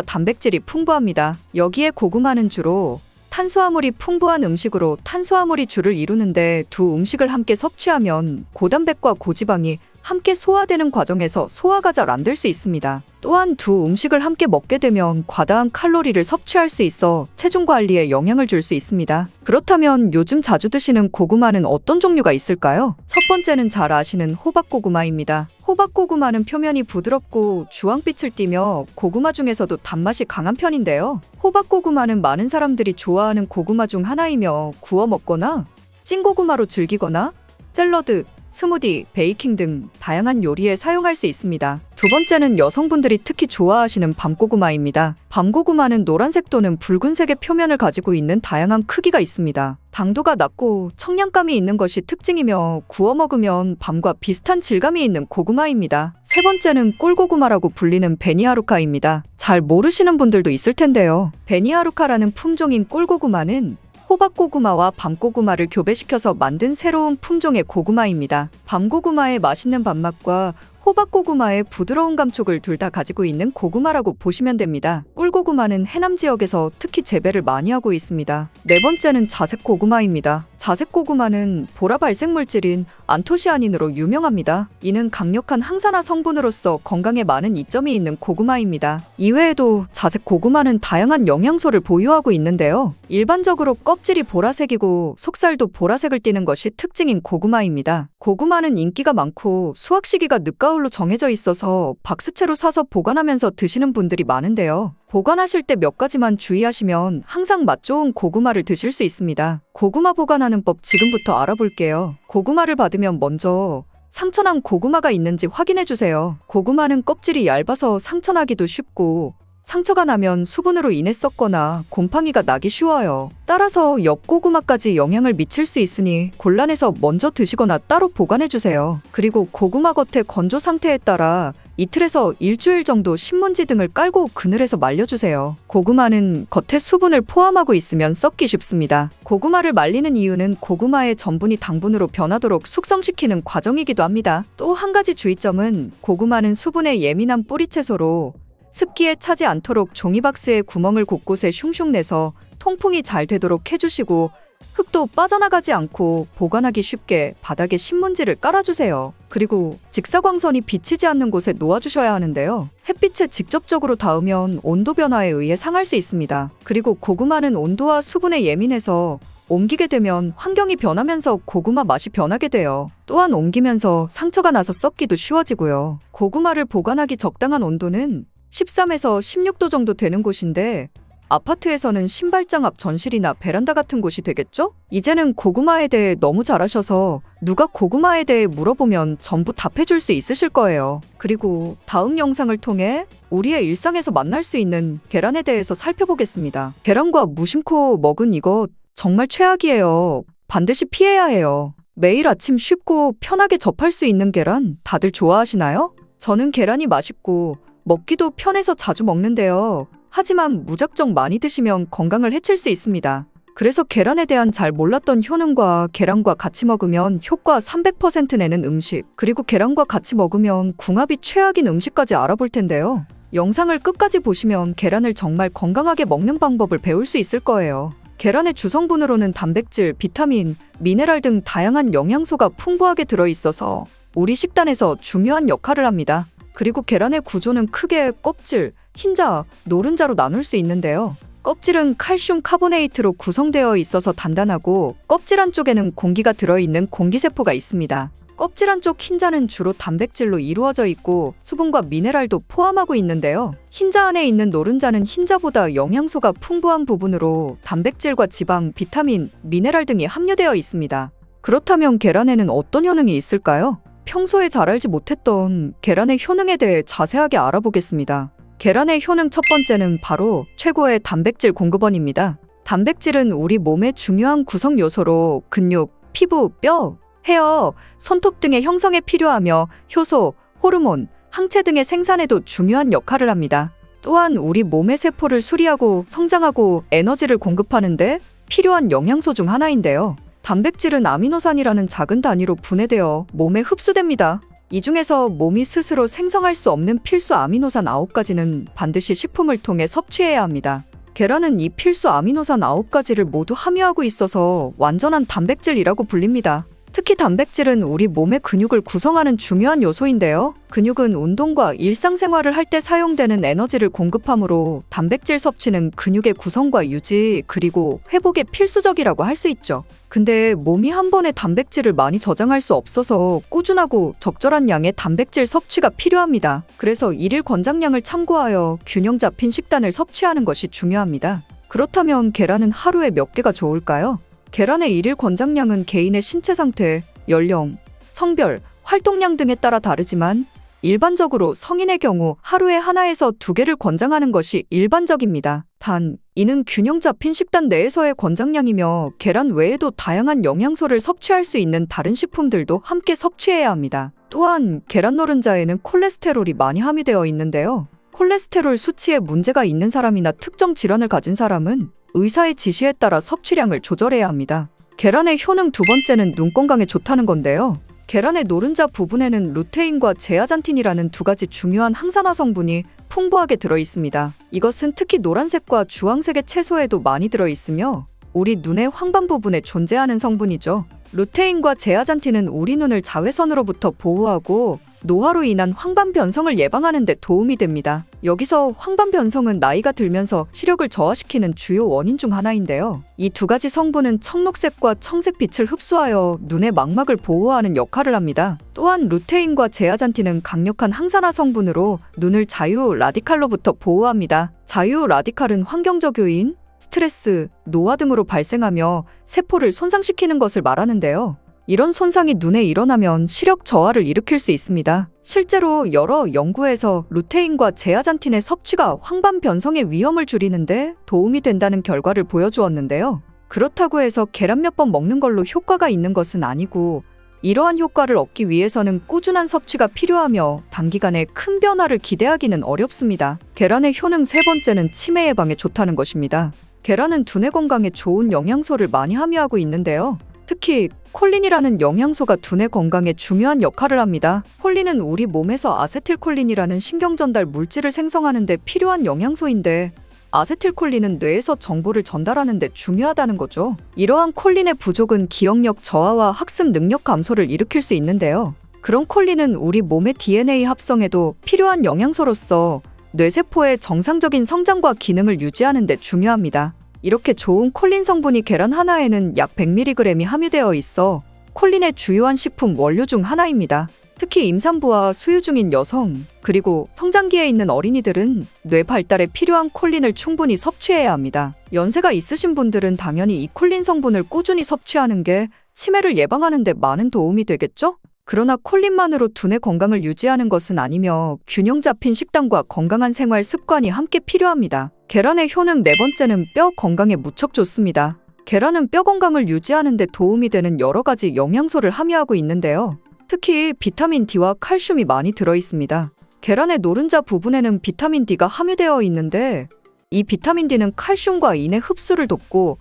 단백질이 풍부합니다. 여기에 고구마는 주로 탄수화물이 풍부한 음식으로 탄수화물이 주를 이루는데 두 음식을 함께 섭취하면 고단백과 고지방이 함께 소화되는 과정에서 소화가 잘 안 될 수 있습니다. 또한 두 음식을 함께 먹게 되면 과다한 칼로리를 섭취할 수 있어 체중 관리에 영향을 줄 수 있습니다. 그렇다면 요즘 자주 드시는 고구마는 어떤 종류가 있을까요? 첫 번째는 잘 아시는 호박고구마입니다. 호박고구마는 표면이 부드럽고 주황빛을 띠며 고구마 중에서도 단맛이 강한 편인데요. 호박고구마는 많은 사람들이 좋아하는 고구마 중 하나이며 구워 먹거나 찐고구마로 즐기거나 샐러드, 스무디, 베이킹 등 다양한 요리에 사용할 수 있습니다. 두 번째는 여성분들이 특히 좋아하시는 밤고구마입니다. 밤고구마는 노란색 또는 붉은색의 표면을 가지고 있는 다양한 크기가 있습니다. 당도가 낮고 청량감이 있는 것이 특징이며 구워 먹으면 밤과 비슷한 질감이 있는 고구마입니다. 세 번째는 꿀고구마라고 불리는 베니하루카입니다. 잘 모르시는 분들도 있을 텐데요. 베니하루카라는 품종인 꿀고구마는 호박고구마와 밤고구마를 교배시켜서 만든 새로운 품종의 고구마입니다. 밤고구마의 맛있는 밥맛과 호박고구마의 부드러운 감촉을 둘 다 가지고 있는 고구마라고 보시면 됩니다. 꿀고구마는 해남 지역에서 특히 재배를 많이 하고 있습니다. 네 번째는 자색고구마입니다. 자색고구마는 보라 발색 물질인 안토시아닌으로 유명합니다. 이는 강력한 항산화 성분으로서 건강에 많은 이점이 있는 고구마입니다. 이외에도 자색고구마는 다양한 영양소를 보유하고 있는데요. 일반적으로 껍질이 보라색이고 속살도 보라색을 띠는 것이 특징인 고구마입니다. 고구마는 인기가 많고 수확 시기가 늦가을로 정해져 있어서 박스채로 사서 보관하면서 드시는 분들이 많은데요. 보관하실 때 몇 가지만 주의하시면 항상 맛 좋은 고구마를 드실 수 있습니다. 고구마 보관하는 법 지금부터 알아볼게요. 고구마를 받으면 먼저 상처난 고구마가 있는지 확인해 주세요. 고구마는 껍질이 얇아서 상처나기도 쉽고 상처가 나면 수분으로 인해 썩거나 곰팡이가 나기 쉬워요. 따라서 엽고구마까지 영향을 미칠 수 있으니 곤란해서 먼저 드시거나 따로 보관해 주세요. 그리고 고구마 겉의 건조 상태에 따라 이틀에서 일주일 정도 신문지 등을 깔고 그늘에서 말려주세요. 고구마는 겉에 수분을 포함하고 있으면 썩기 쉽습니다. 고구마를 말리는 이유는 고구마의 전분이 당분으로 변하도록 숙성시키는 과정이기도 합니다. 또 한 가지 주의점은 고구마는 수분에 예민한 뿌리채소로 습기에 차지 않도록 종이박스에 구멍을 곳곳에 슝슝 내서 통풍이 잘 되도록 해주시고 흙도 빠져나가지 않고 보관하기 쉽게 바닥에 신문지를 깔아주세요. 그리고 직사광선이 비치지 않는 곳에 놓아주셔야 하는데요. 햇빛에 직접적으로 닿으면 온도 변화에 의해 상할 수 있습니다. 그리고 고구마는 온도와 수분에 예민해서 옮기게 되면 환경이 변하면서 고구마 맛이 변하게 돼요. 또한 옮기면서 상처가 나서 썩기도 쉬워지고요. 고구마를 보관하기 적당한 온도는 13에서 16도 정도 되는 곳인데 아파트에서는 신발장 앞 전실이나 베란다 같은 곳이 되겠죠? 이제는 고구마에 대해 너무 잘 아셔서 누가 고구마에 대해 물어보면 전부 답해줄 수 있으실 거예요. 그리고 다음 영상을 통해 우리의 일상에서 만날 수 있는 계란에 대해서 살펴보겠습니다. 계란과 무심코 먹은 이거 정말 최악이에요. 반드시 피해야 해요. 매일 아침 쉽고 편하게 접할 수 있는 계란 다들 좋아하시나요? 저는 계란이 맛있고 먹기도 편해서 자주 먹는데요. 하지만 무작정 많이 드시면 건강을 해칠 수 있습니다. 그래서 계란에 대한 잘 몰랐던 효능과 계란과 같이 먹으면 효과 300% 내는 음식, 그리고 계란과 같이 먹으면 궁합이 최악인 음식까지 알아볼 텐데요. 영상을 끝까지 보시면 계란을 정말 건강하게 먹는 방법을 배울 수 있을 거예요. 계란의 주성분으로는 단백질, 비타민, 미네랄 등 다양한 영양소가 풍부하게 들어있어서 우리 식단에서 중요한 역할을 합니다. 그리고 계란의 구조는 크게 껍질, 흰자, 노른자로 나눌 수 있는데요. 껍질은 칼슘 카보네이트로 구성되어 있어서 단단하고 껍질 안쪽에는 공기가 들어있는 공기세포가 있습니다. 껍질 안쪽 흰자는 주로 단백질로 이루어져 있고 수분과 미네랄도 포함하고 있는데요. 흰자 안에 있는 노른자는 흰자보다 영양소가 풍부한 부분으로 단백질과 지방, 비타민, 미네랄 등이 함유되어 있습니다. 그렇다면 계란에는 어떤 효능이 있을까요? 평소에 잘 알지 못했던 계란의 효능에 대해 자세하게 알아보겠습니다. 계란의 효능 첫 번째는 바로 최고의 단백질 공급원입니다. 단백질은 우리 몸의 중요한 구성 요소로 근육, 피부, 뼈, 헤어, 손톱 등의 형성에 필요하며 효소, 호르몬, 항체 등의 생산에도 중요한 역할을 합니다. 또한 우리 몸의 세포를 수리하고 성장하고 에너지를 공급하는데 필요한 영양소 중 하나인데요. 단백질은 아미노산이라는 작은 단위로 분해되어 몸에 흡수됩니다. 이 중에서 몸이 스스로 생성할 수 없는 필수 아미노산 9가지는 반드시 식품을 통해 섭취해야 합니다. 계란은 이 필수 아미노산 9가지를 모두 함유하고 있어서 완전한 단백질이라고 불립니다. 특히 단백질은 우리 몸의 근육을 구성하는 중요한 요소인데요. 근육은 운동과 일상생활을 할 때 사용되는 에너지를 공급하므로 단백질 섭취는 근육의 구성과 유지 그리고 회복에 필수적이라고 할 수 있죠. 근데 몸이 한 번에 단백질을 많이 저장할 수 없어서 꾸준하고 적절한 양의 단백질 섭취가 필요합니다. 그래서 일일 권장량을 참고하여 균형 잡힌 식단을 섭취하는 것이 중요합니다. 그렇다면 계란은 하루에 몇 개가 좋을까요? 계란의 일일 권장량은 개인의 신체 상태, 연령, 성별, 활동량 등에 따라 다르지만 일반적으로 성인의 경우 하루에 하나에서 2개를 권장하는 것이 일반적입니다. 단, 이는 균형 잡힌 식단 내에서의 권장량이며 계란 외에도 다양한 영양소를 섭취할 수 있는 다른 식품들도 함께 섭취해야 합니다. 또한 계란 노른자에는 콜레스테롤이 많이 함유되어 있는데요. 콜레스테롤 수치에 문제가 있는 사람이나 특정 질환을 가진 사람은 의사의 지시에 따라 섭취량을 조절해야 합니다. 계란의 효능 두 번째는 눈 건강에 좋다는 건데요. 계란의 노른자 부분에는 루테인과 제아잔틴이라는 2가지 중요한 항산화 성분이 풍부하게 들어있습니다. 이것은 특히 노란색과 주황색의 채소에도 많이 들어있으며 우리 눈의 황반 부분에 존재하는 성분이죠. 루테인과 제아잔틴은 우리 눈을 자외선으로부터 보호하고 노화로 인한 황반 변성을 예방하는 데 도움이 됩니다. 여기서 황반 변성은 나이가 들면서 시력을 저하시키는 주요 원인 중 하나인데요. 이 2가지 성분은 청록색과 청색 빛을 흡수하여 눈의 망막을 보호하는 역할을 합니다. 또한 루테인과 제아잔틴은 강력한 항산화 성분으로 눈을 자유 라디칼로부터 보호합니다. 자유 라디칼은 환경적 요인, 스트레스, 노화 등으로 발생하며 세포를 손상시키는 것을 말하는데요. 이런 손상이 눈에 일어나면 시력 저하를 일으킬 수 있습니다. 실제로 여러 연구에서 루테인과 제아잔틴의 섭취가 황반 변성의 위험을 줄이는데 도움이 된다는 결과를 보여주었는데요. 그렇다고 해서 계란 몇 번 먹는 걸로 효과가 있는 것은 아니고 이러한 효과를 얻기 위해서는 꾸준한 섭취가 필요하며 단기간에 큰 변화를 기대하기는 어렵습니다. 계란의 효능 세 번째는 치매 예방에 좋다는 것입니다. 계란은 두뇌 건강에 좋은 영양소를 많이 함유하고 있는데요. 특히 콜린이라는 영양소가 두뇌 건강에 중요한 역할을 합니다. 콜린은 우리 몸에서 아세틸콜린이라는 신경전달 물질을 생성하는 데 필요한 영양소인데 아세틸콜린은 뇌에서 정보를 전달하는 데 중요하다는 거죠. 이러한 콜린의 부족은 기억력 저하와 학습 능력 감소를 일으킬 수 있는데요. 그런 콜린은 우리 몸의 DNA 합성에도 필요한 영양소로서 뇌세포의 정상적인 성장과 기능을 유지하는 데 중요합니다. 이렇게 좋은 콜린 성분이 계란 하나에는 약 100mg이 함유되어 있어 콜린의 주요한 식품 원료 중 하나입니다. 특히 임산부와 수유 중인 여성, 그리고 성장기에 있는 어린이들은 뇌 발달에 필요한 콜린을 충분히 섭취해야 합니다. 연세가 있으신 분들은 당연히 이 콜린 성분을 꾸준히 섭취하는 게 치매를 예방하는 데 많은 도움이 되겠죠? 그러나 콜린만으로 두뇌 건강을 유지하는 것은 아니며 균형 잡힌 식단과 건강한 생활 습관이 함께 필요합니다. 계란의 효능 네 번째는 뼈 건강에 무척 좋습니다. 계란은 뼈 건강을 유지하는 데 도움이 되는 여러 가지 영양소를 함유하고 있는데요. 특히 비타민 D와 칼슘이 많이 들어있습니다. 계란의 노른자 부분에는 비타민 D가 함유되어 있는데 이 비타민 D는 칼슘과 인의 흡수를 돕고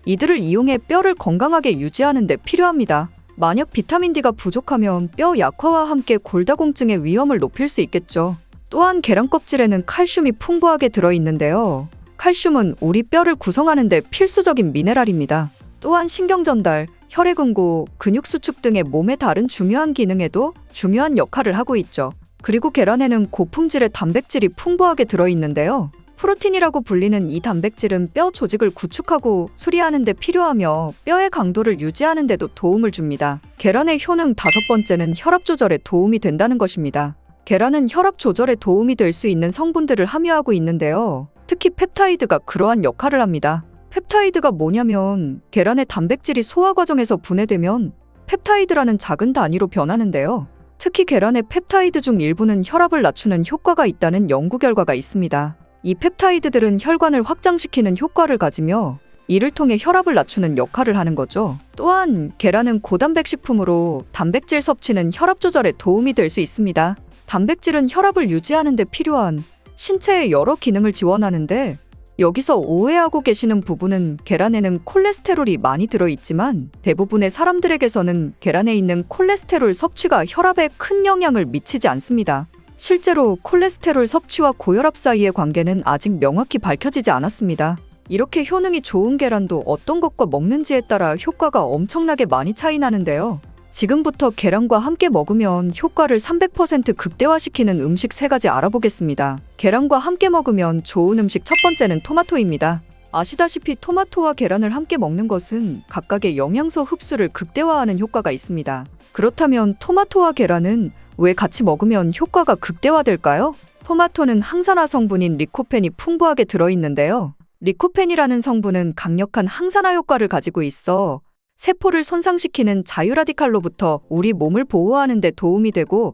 이들을 이용해 뼈를 건강하게 유지하는 데 필요합니다. 만약 비타민 D가 부족하면 뼈 약화와 함께 골다공증의 위험을 높일 수 있겠죠. 또한 계란 껍질에는 칼슘이 풍부하게 들어있는데요. 칼슘은 우리 뼈를 구성하는 데 필수적인 미네랄입니다. 또한 신경전달, 혈액응고, 근육수축 등의 몸의 다른 중요한 기능에도 중요한 역할을 하고 있죠. 그리고 계란에는 고품질의 단백질이 풍부하게 들어있는데요. 프로틴이라고 불리는 이 단백질은 뼈 조직을 구축하고 수리하는 데 필요하며 뼈의 강도를 유지하는 데도 도움을 줍니다. 계란의 효능 다섯 번째는 혈압 조절에 도움이 된다는 것입니다. 계란은 혈압 조절에 도움이 될 수 있는 성분들을 함유하고 있는데요. 특히 펩타이드가 그러한 역할을 합니다. 펩타이드가 뭐냐면 계란의 단백질이 소화 과정에서 분해되면 펩타이드라는 작은 단위로 변하는데요. 특히 계란의 펩타이드 중 일부는 혈압을 낮추는 효과가 있다는 연구 결과가 있습니다. 이 펩타이드들은 혈관을 확장시키는 효과를 가지며 이를 통해 혈압을 낮추는 역할을 하는 거죠. 또한 계란은 고단백 식품으로 단백질 섭취는 혈압 조절에 도움이 될 수 있습니다. 단백질은 혈압을 유지하는 데 필요한 신체의 여러 기능을 지원하는데, 여기서 오해하고 계시는 부분은 계란에는 콜레스테롤이 많이 들어있지만 대부분의 사람들에게서는 계란에 있는 콜레스테롤 섭취가 혈압에 큰 영향을 미치지 않습니다. 실제로 콜레스테롤 섭취와 고혈압 사이의 관계는 아직 명확히 밝혀지지 않았습니다. 이렇게 효능이 좋은 계란도 어떤 것과 먹는지에 따라 효과가 엄청나게 많이 차이 나는데요. 지금부터 계란과 함께 먹으면 효과를 300% 극대화시키는 음식 3가지 알아보겠습니다. 계란과 함께 먹으면 좋은 음식 첫 번째는 토마토입니다. 아시다시피 토마토와 계란을 함께 먹는 것은 각각의 영양소 흡수를 극대화하는 효과가 있습니다. 그렇다면 토마토와 계란은 왜 같이 먹으면 효과가 극대화될까요? 토마토는 항산화 성분인 리코펜이 풍부하게 들어있는데요. 리코펜이라는 성분은 강력한 항산화 효과를 가지고 있어 세포를 손상시키는 자유라디칼로부터 우리 몸을 보호하는 데 도움이 되고,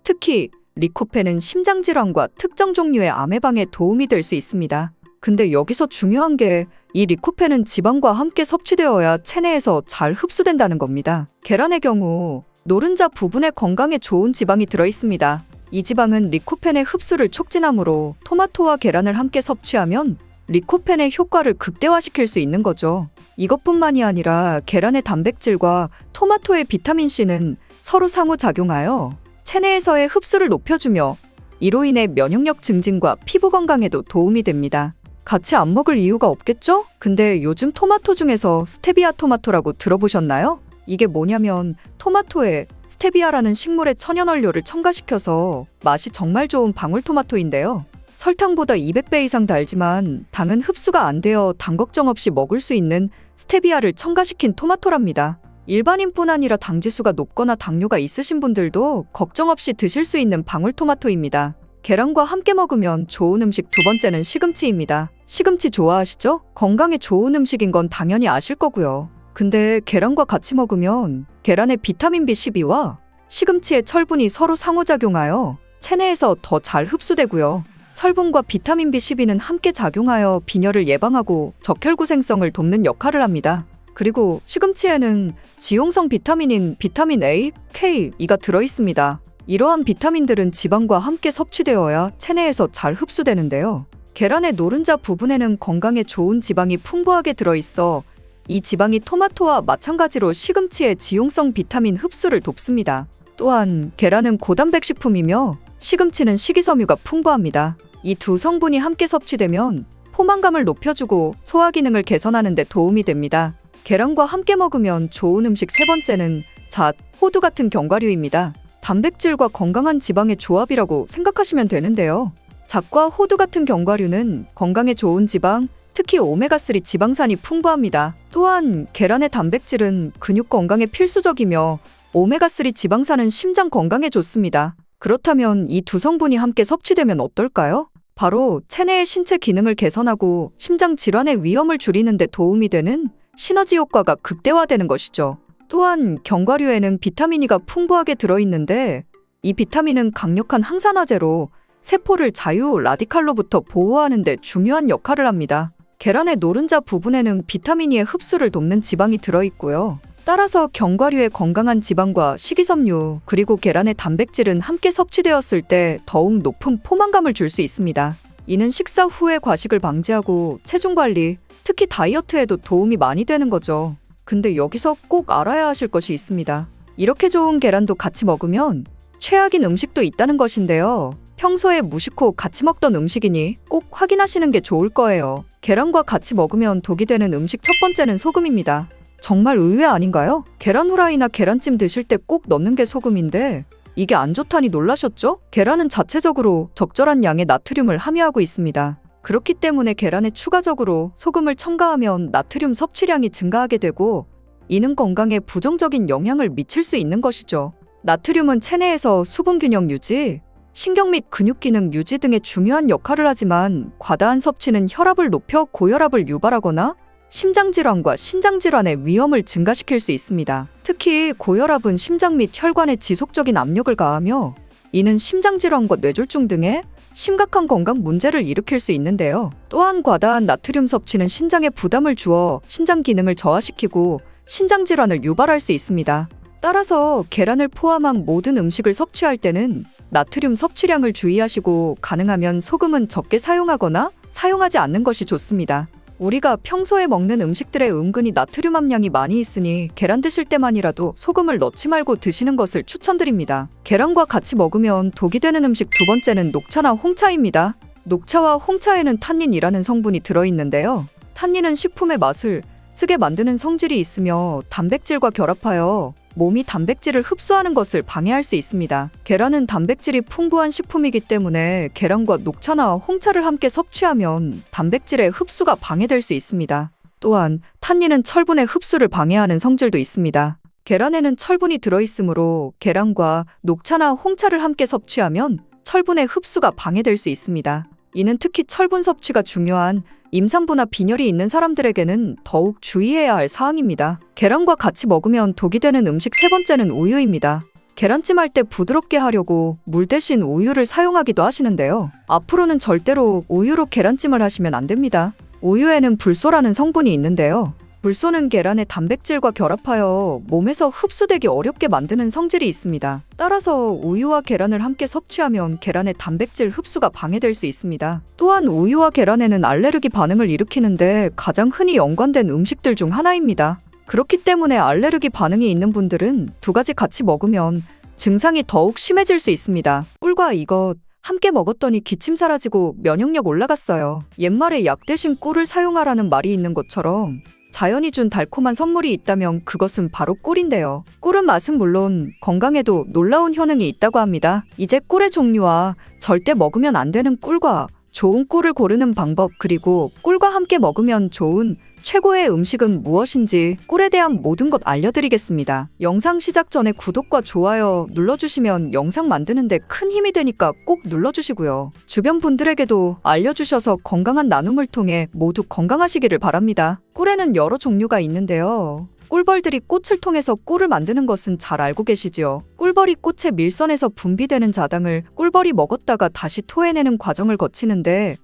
특히 리코펜은 심장질환과 특정 종류의 암 예방에 도움이 될 수 있습니다. 근데 여기서 중요한 게 이 리코펜은 지방과 함께 섭취되어야 체내에서 잘 흡수된다는 겁니다. 계란의 경우 노른자 부분에 건강에 좋은 지방이 들어있습니다. 이 지방은 리코펜의 흡수를 촉진하므로 토마토와 계란을 함께 섭취하면 리코펜의 효과를 극대화시킬 수 있는 거죠. 이것뿐만이 아니라 계란의 단백질과 토마토의 비타민C는 서로 상호작용하여 체내에서의 흡수를 높여주며 이로 인해 면역력 증진과 피부 건강에도 도움이 됩니다. 같이 안 먹을 이유가 없겠죠? 근데 요즘 토마토 중에서 스테비아 토마토라고 들어보셨나요? 이게 뭐냐면 토마토에 스테비아라는 식물의 천연원료를 첨가시켜서 맛이 정말 좋은 방울토마토인데요. 설탕보다 200배 이상 달지만 당은 흡수가 안 되어 당 걱정 없이 먹을 수 있는 스테비아를 첨가시킨 토마토랍니다. 일반인뿐 아니라 당지수가 높거나 당뇨가 있으신 분들도 걱정 없이 드실 수 있는 방울토마토입니다. 계란과 함께 먹으면 좋은 음식 두 번째는 시금치입니다. 시금치 좋아하시죠? 건강에 좋은 음식인 건 당연히 아실 거고요. 근데 계란과 같이 먹으면 계란의 비타민 B12와 시금치의 철분이 서로 상호작용하여 체내에서 더 잘 흡수되고요. 철분과 비타민 B12는 함께 작용하여 빈혈을 예방하고 적혈구생성을 돕는 역할을 합니다. 그리고 시금치에는 지용성 비타민인 비타민 A, K, E가 들어있습니다. 이러한 비타민들은 지방과 함께 섭취되어야 체내에서 잘 흡수되는데요. 계란의 노른자 부분에는 건강에 좋은 지방이 풍부하게 들어있어 이 지방이 토마토와 마찬가지로 시금치의 지용성 비타민 흡수를 돕습니다. 또한 계란은 고단백 식품이며 시금치는 식이섬유가 풍부합니다. 이 두 성분이 함께 섭취되면 포만감을 높여주고 소화 기능을 개선하는 데 도움이 됩니다. 계란과 함께 먹으면 좋은 음식 세 번째는 잣, 호두 같은 견과류입니다. 단백질과 건강한 지방의 조합이라고 생각하시면 되는데요. 잣과 호두 같은 견과류는 건강에 좋은 지방, 특히 오메가3 지방산이 풍부합니다. 또한 계란의 단백질은 근육 건강에 필수적이며 오메가3 지방산은 심장 건강에 좋습니다. 그렇다면 이 두 성분이 함께 섭취되면 어떨까요? 바로 체내의 신체 기능을 개선하고 심장 질환의 위험을 줄이는 데 도움이 되는 시너지 효과가 극대화되는 것이죠. 또한 견과류에는 비타민 E가 풍부하게 들어있는데 이 비타민은 강력한 항산화제로 세포를 자유 라디칼로부터 보호하는 데 중요한 역할을 합니다. 계란의 노른자 부분에는 비타민 E의 흡수를 돕는 지방이 들어있고요. 따라서 견과류의 건강한 지방과 식이섬유 그리고 계란의 단백질은 함께 섭취되었을 때 더욱 높은 포만감을 줄 수 있습니다. 이는 식사 후에 과식을 방지하고 체중 관리, 특히 다이어트에도 도움이 많이 되는 거죠. 근데 여기서 꼭 알아야 하실 것이 있습니다. 이렇게 좋은 계란도 같이 먹으면 최악인 음식도 있다는 것인데요. 평소에 무심코 같이 먹던 음식이니 꼭 확인하시는 게 좋을 거예요. 계란과 같이 먹으면 독이 되는 음식 첫 번째는 소금입니다. 정말 의외 아닌가요? 계란 후라이나 계란찜 드실 때 꼭 넣는 게 소금인데 이게 안 좋다니 놀라셨죠? 계란은 자체적으로 적절한 양의 나트륨을 함유하고 있습니다. 그렇기 때문에 계란에 추가적으로 소금을 첨가하면 나트륨 섭취량이 증가하게 되고 이는 건강에 부정적인 영향을 미칠 수 있는 것이죠. 나트륨은 체내에서 수분 균형 유지, 신경 및 근육 기능 유지 등의 중요한 역할을 하지만 과다한 섭취는 혈압을 높여 고혈압을 유발하거나 심장질환과 신장질환의 위험을 증가시킬 수 있습니다. 특히 고혈압은 심장 및 혈관에 지속적인 압력을 가하며 이는 심장질환과 뇌졸중 등의 심각한 건강 문제를 일으킬 수 있는데요. 또한 과다한 나트륨 섭취는 신장에 부담을 주어 신장 기능을 저하시키고 신장 질환을 유발할 수 있습니다. 따라서 계란을 포함한 모든 음식을 섭취할 때는 나트륨 섭취량을 주의하시고 가능하면 소금은 적게 사용하거나 사용하지 않는 것이 좋습니다. 우리가 평소에 먹는 음식들에 은근히 나트륨 함량이 많이 있으니 계란 드실 때만이라도 소금을 넣지 말고 드시는 것을 추천드립니다. 계란과 같이 먹으면 독이 되는 음식 두 번째는 녹차나 홍차입니다. 녹차와 홍차에는 탄닌이라는 성분이 들어있는데요. 탄닌은 식품의 맛을 쓰게 만드는 성질이 있으며 단백질과 결합하여 몸이 단백질을 흡수하는 것을 방해할 수 있습니다. 계란은 단백질이 풍부한 식품이기 때문에 계란과 녹차나 홍차를 함께 섭취하면 단백질의 흡수가 방해될 수 있습니다. 또한 탄닌은 철분의 흡수를 방해하는 성질도 있습니다. 계란에는 철분이 들어있으므로 계란과 녹차나 홍차를 함께 섭취하면 철분의 흡수가 방해될 수 있습니다. 이는 특히 철분 섭취가 중요한 임산부나 빈혈이 있는 사람들에게는 더욱 주의해야 할 사항입니다. 계란과 같이 먹으면 독이 되는 음식 세 번째는 우유입니다. 계란찜 할 때 부드럽게 하려고 물 대신 우유를 사용하기도 하시는데요. 앞으로는 절대로 우유로 계란찜을 하시면 안 됩니다. 우유에는 불소라는 성분이 있는데요. 불소는 계란의 단백질과 결합하여 몸에서 흡수되기 어렵게 만드는 성질이 있습니다. 따라서 우유와 계란을 함께 섭취하면 계란의 단백질 흡수가 방해될 수 있습니다. 또한 우유와 계란에는 알레르기 반응을 일으키는데 가장 흔히 연관된 음식들 중 하나입니다. 그렇기 때문에 알레르기 반응이 있는 분들은 두 가지 같이 먹으면 증상이 더욱 심해질 수 있습니다. 꿀과 이것 함께 먹었더니 기침 사라지고 면역력 올라갔어요. 옛말에 약 대신 꿀을 사용하라는 말이 있는 것처럼 자연이 준 달콤한 선물이 있다면 그것은 바로 꿀인데요. 꿀은 맛은 물론 건강에도 놀라운 효능이 있다고 합니다. 이제 꿀의 종류와 절대 먹으면 안 되는 꿀과 좋은 꿀을 고르는 방법, 그리고 꿀과 함께 먹으면 좋은 최고의 음식은 무엇인지 꿀에 대한 모든 것 알려드리겠습니다. 영상 시작 전에 구독과 좋아요 눌러주시면 영상 만드는데 큰 힘이 되니까 꼭 눌러주시고요. 주변 분들에게도 알려주셔서 건강한 나눔을 통해 모두 건강하시기를 바랍니다. 꿀에는 여러 종류가 있는데요. 꿀벌들이 꽃을 통해서 꿀을 만드는 것은 잘 알고 계시지요. 꿀벌이 꽃의 밀선에서 분비되는 자당을 꿀벌이 먹었다가 다시 토해내는 과정을 거치는데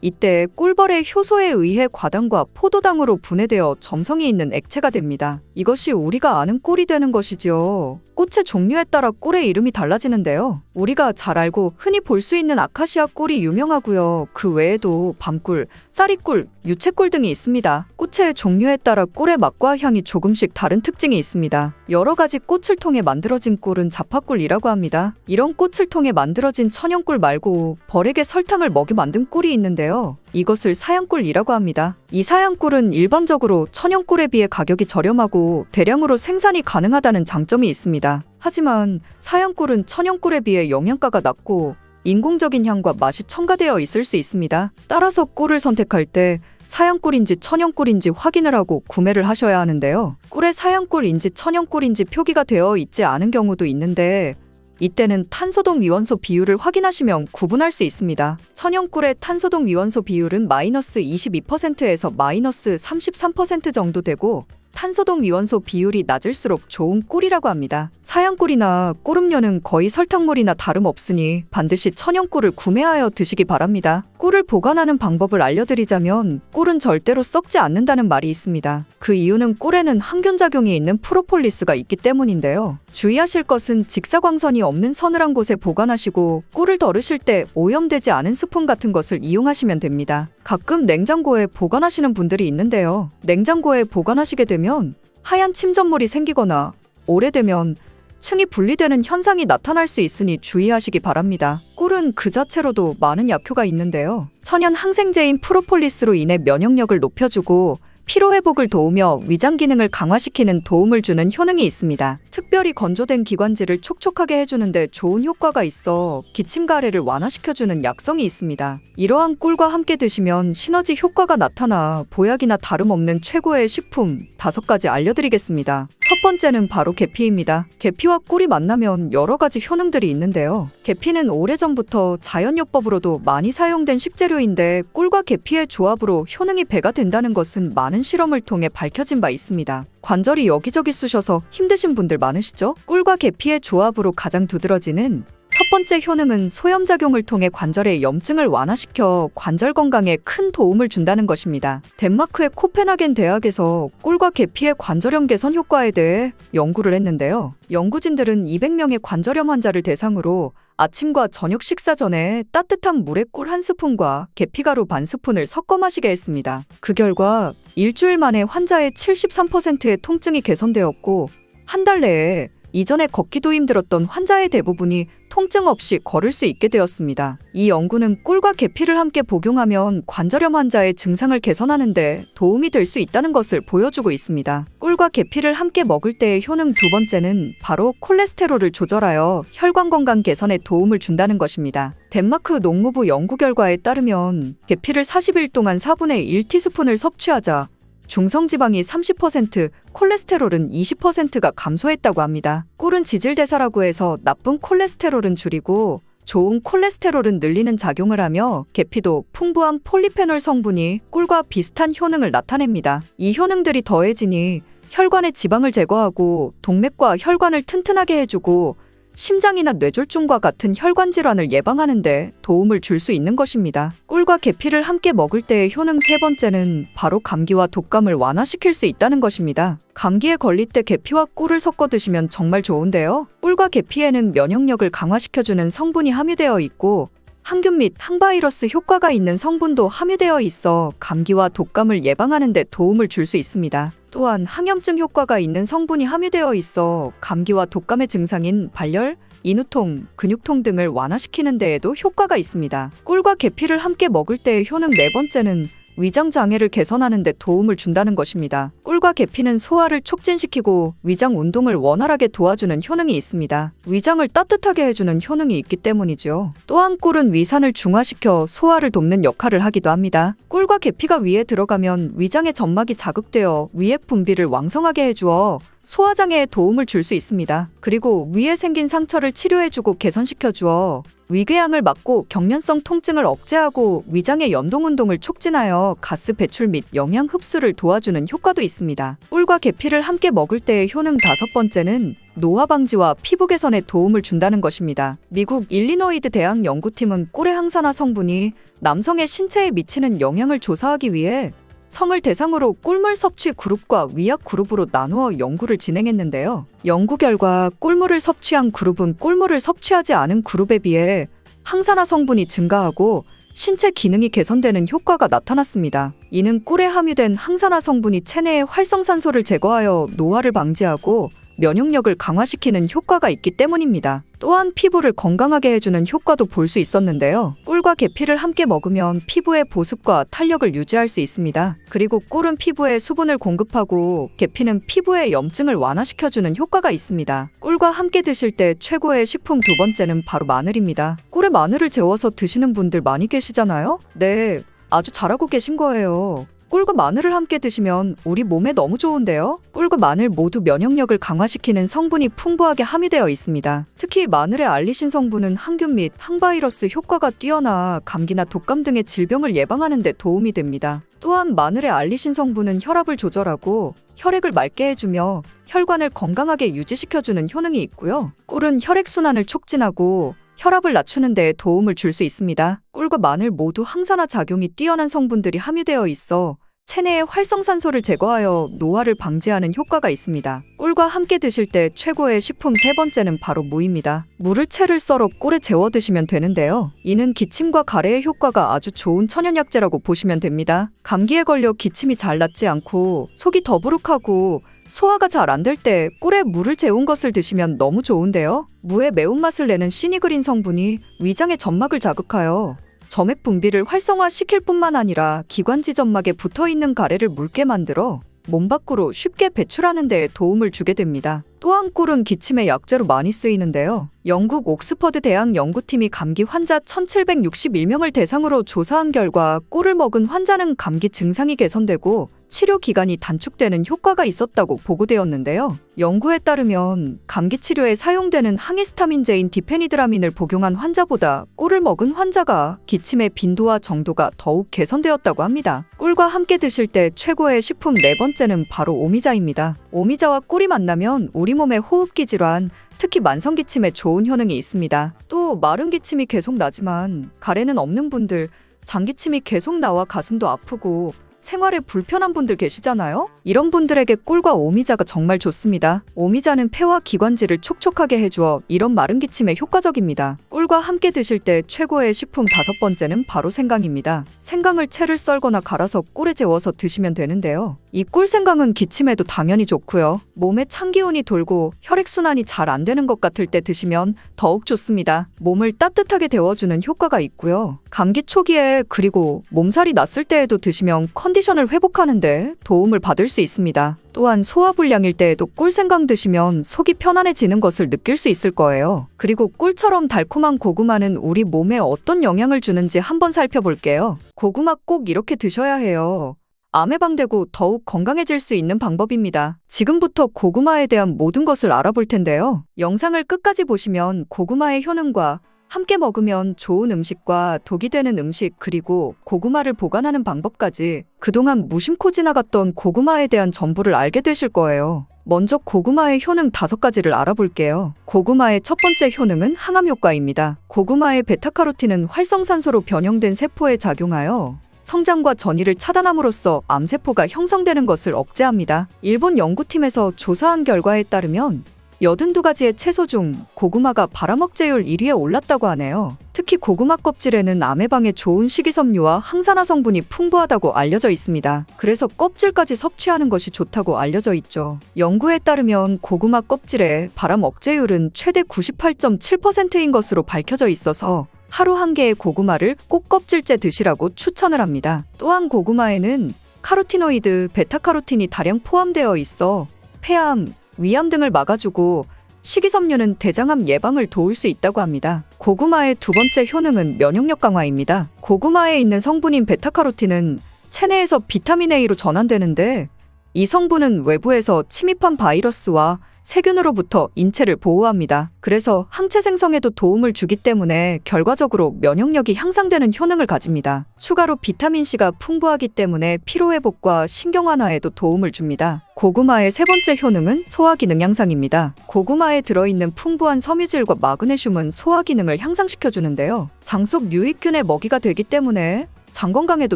이때 꿀벌의 효소에 의해 과당과 포도당으로 분해되어 점성이 있는 액체가 됩니다. 이것이 우리가 아는 꿀이 되는 것이지요. 꽃의 종류에 따라 꿀의 이름이 달라지는데요. 우리가 잘 알고 흔히 볼 수 있는 아카시아 꿀이 유명하고요. 그 외에도 밤꿀, 쌀이꿀, 유채꿀 등이 있습니다. 꽃의 종류에 따라 꿀의 맛과 향이 조금씩 다른 특징이 있습니다. 여러 가지 꽃을 통해 만들어진 꿀은 자파꿀이라고 합니다. 이런 꽃을 통해 만들어진 천연꿀 말고 벌에게 설탕을 먹여 만든 꿀이 있는데요. 이것을 사양꿀이라고 합니다. 이 사양꿀은 일반적으로 천연꿀에 비해 가격이 저렴하고 대량으로 생산이 가능하다는 장점이 있습니다. 하지만 사양꿀은 천연꿀에 비해 영양가가 낮고 인공적인 향과 맛이 첨가되어 있을 수 있습니다. 따라서 꿀을 선택할 때 사양꿀인지 천연꿀인지 확인을 하고 구매를 하셔야 하는데요. 꿀에 사양꿀인지 천연꿀인지 표기가 되어 있지 않은 경우도 있는데 이때는 탄소동 위원소 비율을 확인하시면 구분할 수 있습니다. 천연꿀의 탄소동 위원소 비율은 마이너스 22%에서 마이너스 33% 정도 되고 탄소동 위원소 비율이 낮을수록 좋은 꿀이라고 합니다. 사양꿀이나 꿀음료는 거의 설탕물이나 다름없으니 반드시 천연꿀을 구매하여 드시기 바랍니다. 꿀을 보관하는 방법을 알려드리자면 꿀은 절대로 썩지 않는다는 말이 있습니다. 그 이유는 꿀에는 항균작용이 있는 프로폴리스가 있기 때문인데요. 주의하실 것은 직사광선이 없는 서늘한 곳에 보관하시고 꿀을 덜으실 때 오염되지 않은 스푼 같은 것을 이용하시면 됩니다. 가끔 냉장고에 보관하시는 분들이 있는데요. 냉장고에 보관하시게 되면 하얀 침전물이 생기거나 오래되면 층이 분리되는 현상이 나타날 수 있으니 주의하시기 바랍니다. 꿀은 그 자체로도 많은 약효가 있는데요. 천연 항생제인 프로폴리스로 인해 면역력을 높여주고 피로회복을 도우며 위장 기능을 강화시키는 도움을 주는 효능이 있습니다. 특별히 건조된 기관지를 촉촉하게 해주는데 좋은 효과가 있어 기침 가래를 완화시켜주는 약성이 있습니다. 이러한 꿀과 함께 드시면 시너지 효과가 나타나 보약이나 다름없는 최고의 식품 5가지 알려드리겠습니다. 첫 번째는 바로 계피입니다. 계피와 꿀이 만나면 여러 가지 효능들이 있는데요. 계피는 오래전부터 자연요법으로도 많이 사용된 식재료인데 꿀과 계피의 조합으로 효능이 배가 된다는 것은 많은 실험을 통해 밝혀진 바 있습니다. 관절이 여기저기 쑤셔서 힘드신 분들 많으시죠? 꿀과 계피의 조합으로 가장 두드러지는 첫 번째 효능은 소염작용을 통해 관절의 염증을 완화시켜 관절 건강에 큰 도움을 준다는 것입니다. 덴마크의 코펜하겐 대학에서 꿀과 계피의 관절염 개선 효과에 대해 연구를 했는데요. 연구진들은 200명의 관절염 환자를 대상으로 아침과 저녁 식사 전에 따뜻한 물에 꿀 한 스푼과 계피가루 반 스푼을 섞어 마시게 했습니다. 그 결과 일주일 만에 환자의 73%의 통증이 개선되었고, 한 달 내에 이전에 걷기도 힘들었던 환자의 대부분이 통증 없이 걸을 수 있게 되었습니다. 이 연구는 꿀과 계피를 함께 복용하면 관절염 환자의 증상을 개선하는 데 도움이 될 수 있다는 것을 보여주고 있습니다. 꿀과 계피를 함께 먹을 때의 효능 두 번째는 바로 콜레스테롤을 조절하여 혈관 건강 개선에 도움을 준다는 것입니다. 덴마크 농무부 연구 결과에 따르면 계피를 40일 동안 4분의 1티스푼을 섭취하자 중성지방이 30%, 콜레스테롤은 20%가 감소했다고 합니다. 꿀은 지질대사라고 해서 나쁜 콜레스테롤은 줄이고 좋은 콜레스테롤은 늘리는 작용을 하며 계피도 풍부한 폴리페놀 성분이 꿀과 비슷한 효능을 나타냅니다. 이 효능들이 더해지니 혈관의 지방을 제거하고 동맥과 혈관을 튼튼하게 해주고 심장이나 뇌졸중과 같은 혈관 질환을 예방하는 데 도움을 줄 수 있는 것입니다. 꿀과 계피를 함께 먹을 때의 효능 세 번째는 바로 감기와 독감을 완화시킬 수 있다는 것입니다. 감기에 걸릴 때 계피와 꿀을 섞어 드시면 정말 좋은데요. 꿀과 계피에는 면역력을 강화시켜주는 성분이 함유되어 있고 항균 및 항바이러스 효과가 있는 성분도 함유되어 있어 감기와 독감을 예방하는 데 도움을 줄 수 있습니다. 또한 항염증 효과가 있는 성분이 함유되어 있어 감기와 독감의 증상인 발열, 인후통, 근육통 등을 완화시키는 데에도 효과가 있습니다. 꿀과 계피를 함께 먹을 때의 효능 네 번째는 위장 장애를 개선하는 데 도움을 준다는 것입니다. 꿀과 계피는 소화를 촉진시키고 위장 운동을 원활하게 도와주는 효능이 있습니다. 위장을 따뜻하게 해주는 효능이 있기 때문이죠. 또한 꿀은 위산을 중화시켜 소화를 돕는 역할을 하기도 합니다. 꿀과 계피가 위에 들어가면 위장의 점막이 자극되어 위액 분비를 왕성하게 해주어 소화장애에 도움을 줄 수 있습니다. 그리고 위에 생긴 상처를 치료해주고 개선시켜주어 위궤양을 막고 경련성 통증을 억제하고 위장의 연동운동을 촉진하여 가스 배출 및 영양 흡수를 도와주는 효과도 있습니다. 꿀과 계피를 함께 먹을 때의 효능 다섯 번째는 노화 방지와 피부 개선에 도움을 준다는 것입니다. 미국 일리노이드 대학 연구팀은 꿀의 항산화 성분이 남성의 신체에 미치는 영향을 조사하기 위해 성을 대상으로 꿀물 섭취 그룹과 위약 그룹으로 나누어 연구를 진행했는데요. 연구 결과 꿀물을 섭취한 그룹은 꿀물을 섭취하지 않은 그룹에 비해 항산화 성분이 증가하고 신체 기능이 개선되는 효과가 나타났습니다. 이는 꿀에 함유된 항산화 성분이 체내의 활성산소를 제거하여 노화를 방지하고 면역력을 강화시키는 효과가 있기 때문입니다. 또한 피부를 건강하게 해주는 효과도 볼 수 있었는데요. 꿀과 계피를 함께 먹으면 피부의 보습과 탄력을 유지할 수 있습니다. 그리고 꿀은 피부에 수분을 공급하고 계피는 피부의 염증을 완화시켜주는 효과가 있습니다. 꿀과 함께 드실 때 최고의 식품 두 번째는 바로 마늘입니다. 꿀에 마늘을 재워서 드시는 분들 많이 계시잖아요? 네, 아주 잘하고 계신 거예요. 꿀과 마늘을 함께 드시면 우리 몸에 너무 좋은데요? 꿀과 마늘 모두 면역력을 강화시키는 성분이 풍부하게 함유되어 있습니다. 특히 마늘의 알리신 성분은 항균 및 항바이러스 효과가 뛰어나 감기나 독감 등의 질병을 예방하는 데 도움이 됩니다. 또한 마늘의 알리신 성분은 혈압을 조절하고 혈액을 맑게 해주며 혈관을 건강하게 유지시켜주는 효능이 있고요. 꿀은 혈액순환을 촉진하고 혈압을 낮추는 데 도움을 줄 수 있습니다. 꿀과 마늘 모두 항산화 작용이 뛰어난 성분들이 함유되어 있어 체내의 활성산소를 제거하여 노화를 방지하는 효과가 있습니다. 꿀과 함께 드실 때 최고의 식품 세 번째는 바로 무입니다. 무를 채를 썰어 꿀에 재워 드시면 되는데요. 이는 기침과 가래의 효과가 아주 좋은 천연약재라고 보시면 됩니다. 감기에 걸려 기침이 잘 낫지 않고 속이 더부룩하고 소화가 잘 안 될 때 꿀에 무를 재운 것을 드시면 너무 좋은데요. 무의 매운맛을 내는 시니그린 성분이 위장의 점막을 자극하여 점액 분비를 활성화시킬 뿐만 아니라 기관지 점막에 붙어있는 가래를 묽게 만들어 몸 밖으로 쉽게 배출하는 데 도움을 주게 됩니다. 또한 꿀은 기침의 약재로 많이 쓰이는데요. 영국 옥스퍼드 대학 연구팀이 감기 환자 1761명을 대상으로 조사한 결과 꿀을 먹은 환자는 감기 증상이 개선되고 치료 기간이 단축되는 효과가 있었다고 보고되었는데요. 연구에 따르면 감기 치료에 사용되는 항히스타민제인 디페니드라민을 복용한 환자보다 꿀을 먹은 환자가 기침의 빈도와 정도가 더욱 개선되었다고 합니다. 꿀과 함께 드실 때 최고의 식품 네 번째는 바로 오미자입니다. 오미자와 꿀이 만나면 우리 몸의 호흡기 질환, 특히 만성기침에 좋은 효능이 있습니다. 또 마른 기침이 계속 나지만 가래는 없는 분들, 장기침이 계속 나와 가슴도 아프고 생활에 불편한 분들 계시잖아요? 이런 분들에게 꿀과 오미자가 정말 좋습니다. 오미자는 폐와 기관지를 촉촉하게 해주어 이런 마른 기침에 효과적입니다. 꿀과 함께 드실 때 최고의 식품 5번째는 바로 생강입니다. 생강을 채를 썰거나 갈아서 꿀에 재워서 드시면 되는데요. 이 꿀생강은 기침에도 당연히 좋고요. 몸에 찬 기운이 돌고 혈액순환이 잘 안 되는 것 같을 때 드시면 더욱 좋습니다. 몸을 따뜻하게 데워주는 효과가 있고요. 감기 초기에 그리고 몸살이 났을 때에도 드시면 컨디션을 회복하는데 도움을 받을 수 있습니다. 또한 소화불량일 때에도 꿀생강 드시면 속이 편안해지는 것을 느낄 수 있을 거예요. 그리고 꿀처럼 달콤한 고구마는 우리 몸에 어떤 영향을 주는지 한번 살펴볼게요. 고구마 꼭 이렇게 드셔야 해요. 암 예방되고 더욱 건강해질 수 있는 방법입니다. 지금부터 고구마에 대한 모든 것을 알아볼 텐데요. 영상을 끝까지 보시면 고구마의 효능과 함께 먹으면 좋은 음식과 독이 되는 음식 그리고 고구마를 보관하는 방법까지 그동안 무심코 지나갔던 고구마에 대한 전부를 알게 되실 거예요. 먼저 고구마의 효능 5가지를 알아볼게요. 고구마의 첫 번째 효능은 항암 효과입니다. 고구마의 베타카로틴은 활성산소로 변형된 세포에 작용하여 성장과 전이를 차단함으로써 암세포가 형성되는 것을 억제합니다. 일본 연구팀에서 조사한 결과에 따르면 82가지의 채소 중 고구마가 발암억제율 1위에 올랐다고 하네요. 특히 고구마 껍질에는 암 예방에 좋은 식이섬유와 항산화 성분이 풍부하다고 알려져 있습니다. 그래서 껍질까지 섭취하는 것이 좋다고 알려져 있죠. 연구에 따르면 고구마 껍질의 발암 억제율은 최대 98.7%인 것으로 밝혀져 있어서 하루 한 개의 고구마를 꼭 껍질째 드시라고 추천을 합니다. 또한 고구마에는 카로티노이드, 베타카로틴이 다량 포함되어 있어 폐암, 위암 등을 막아주고 식이섬유는 대장암 예방을 도울 수 있다고 합니다. 고구마의 두 번째 효능은 면역력 강화입니다. 고구마에 있는 성분인 베타카로틴은 체내에서 비타민 A로 전환되는데 이 성분은 외부에서 침입한 바이러스와 세균으로부터 인체를 보호합니다. 그래서 항체 생성에도 도움을 주기 때문에 결과적으로 면역력이 향상되는 효능을 가집니다. 추가로 비타민C가 풍부하기 때문에 피로회복과 신경완화에도 도움을 줍니다. 고구마의 세 번째 효능은 소화기능 향상입니다. 고구마에 들어있는 풍부한 섬유질과 마그네슘은 소화기능을 향상시켜주는데요. 장 속 유익균의 먹이가 되기 때문에 장 건강에도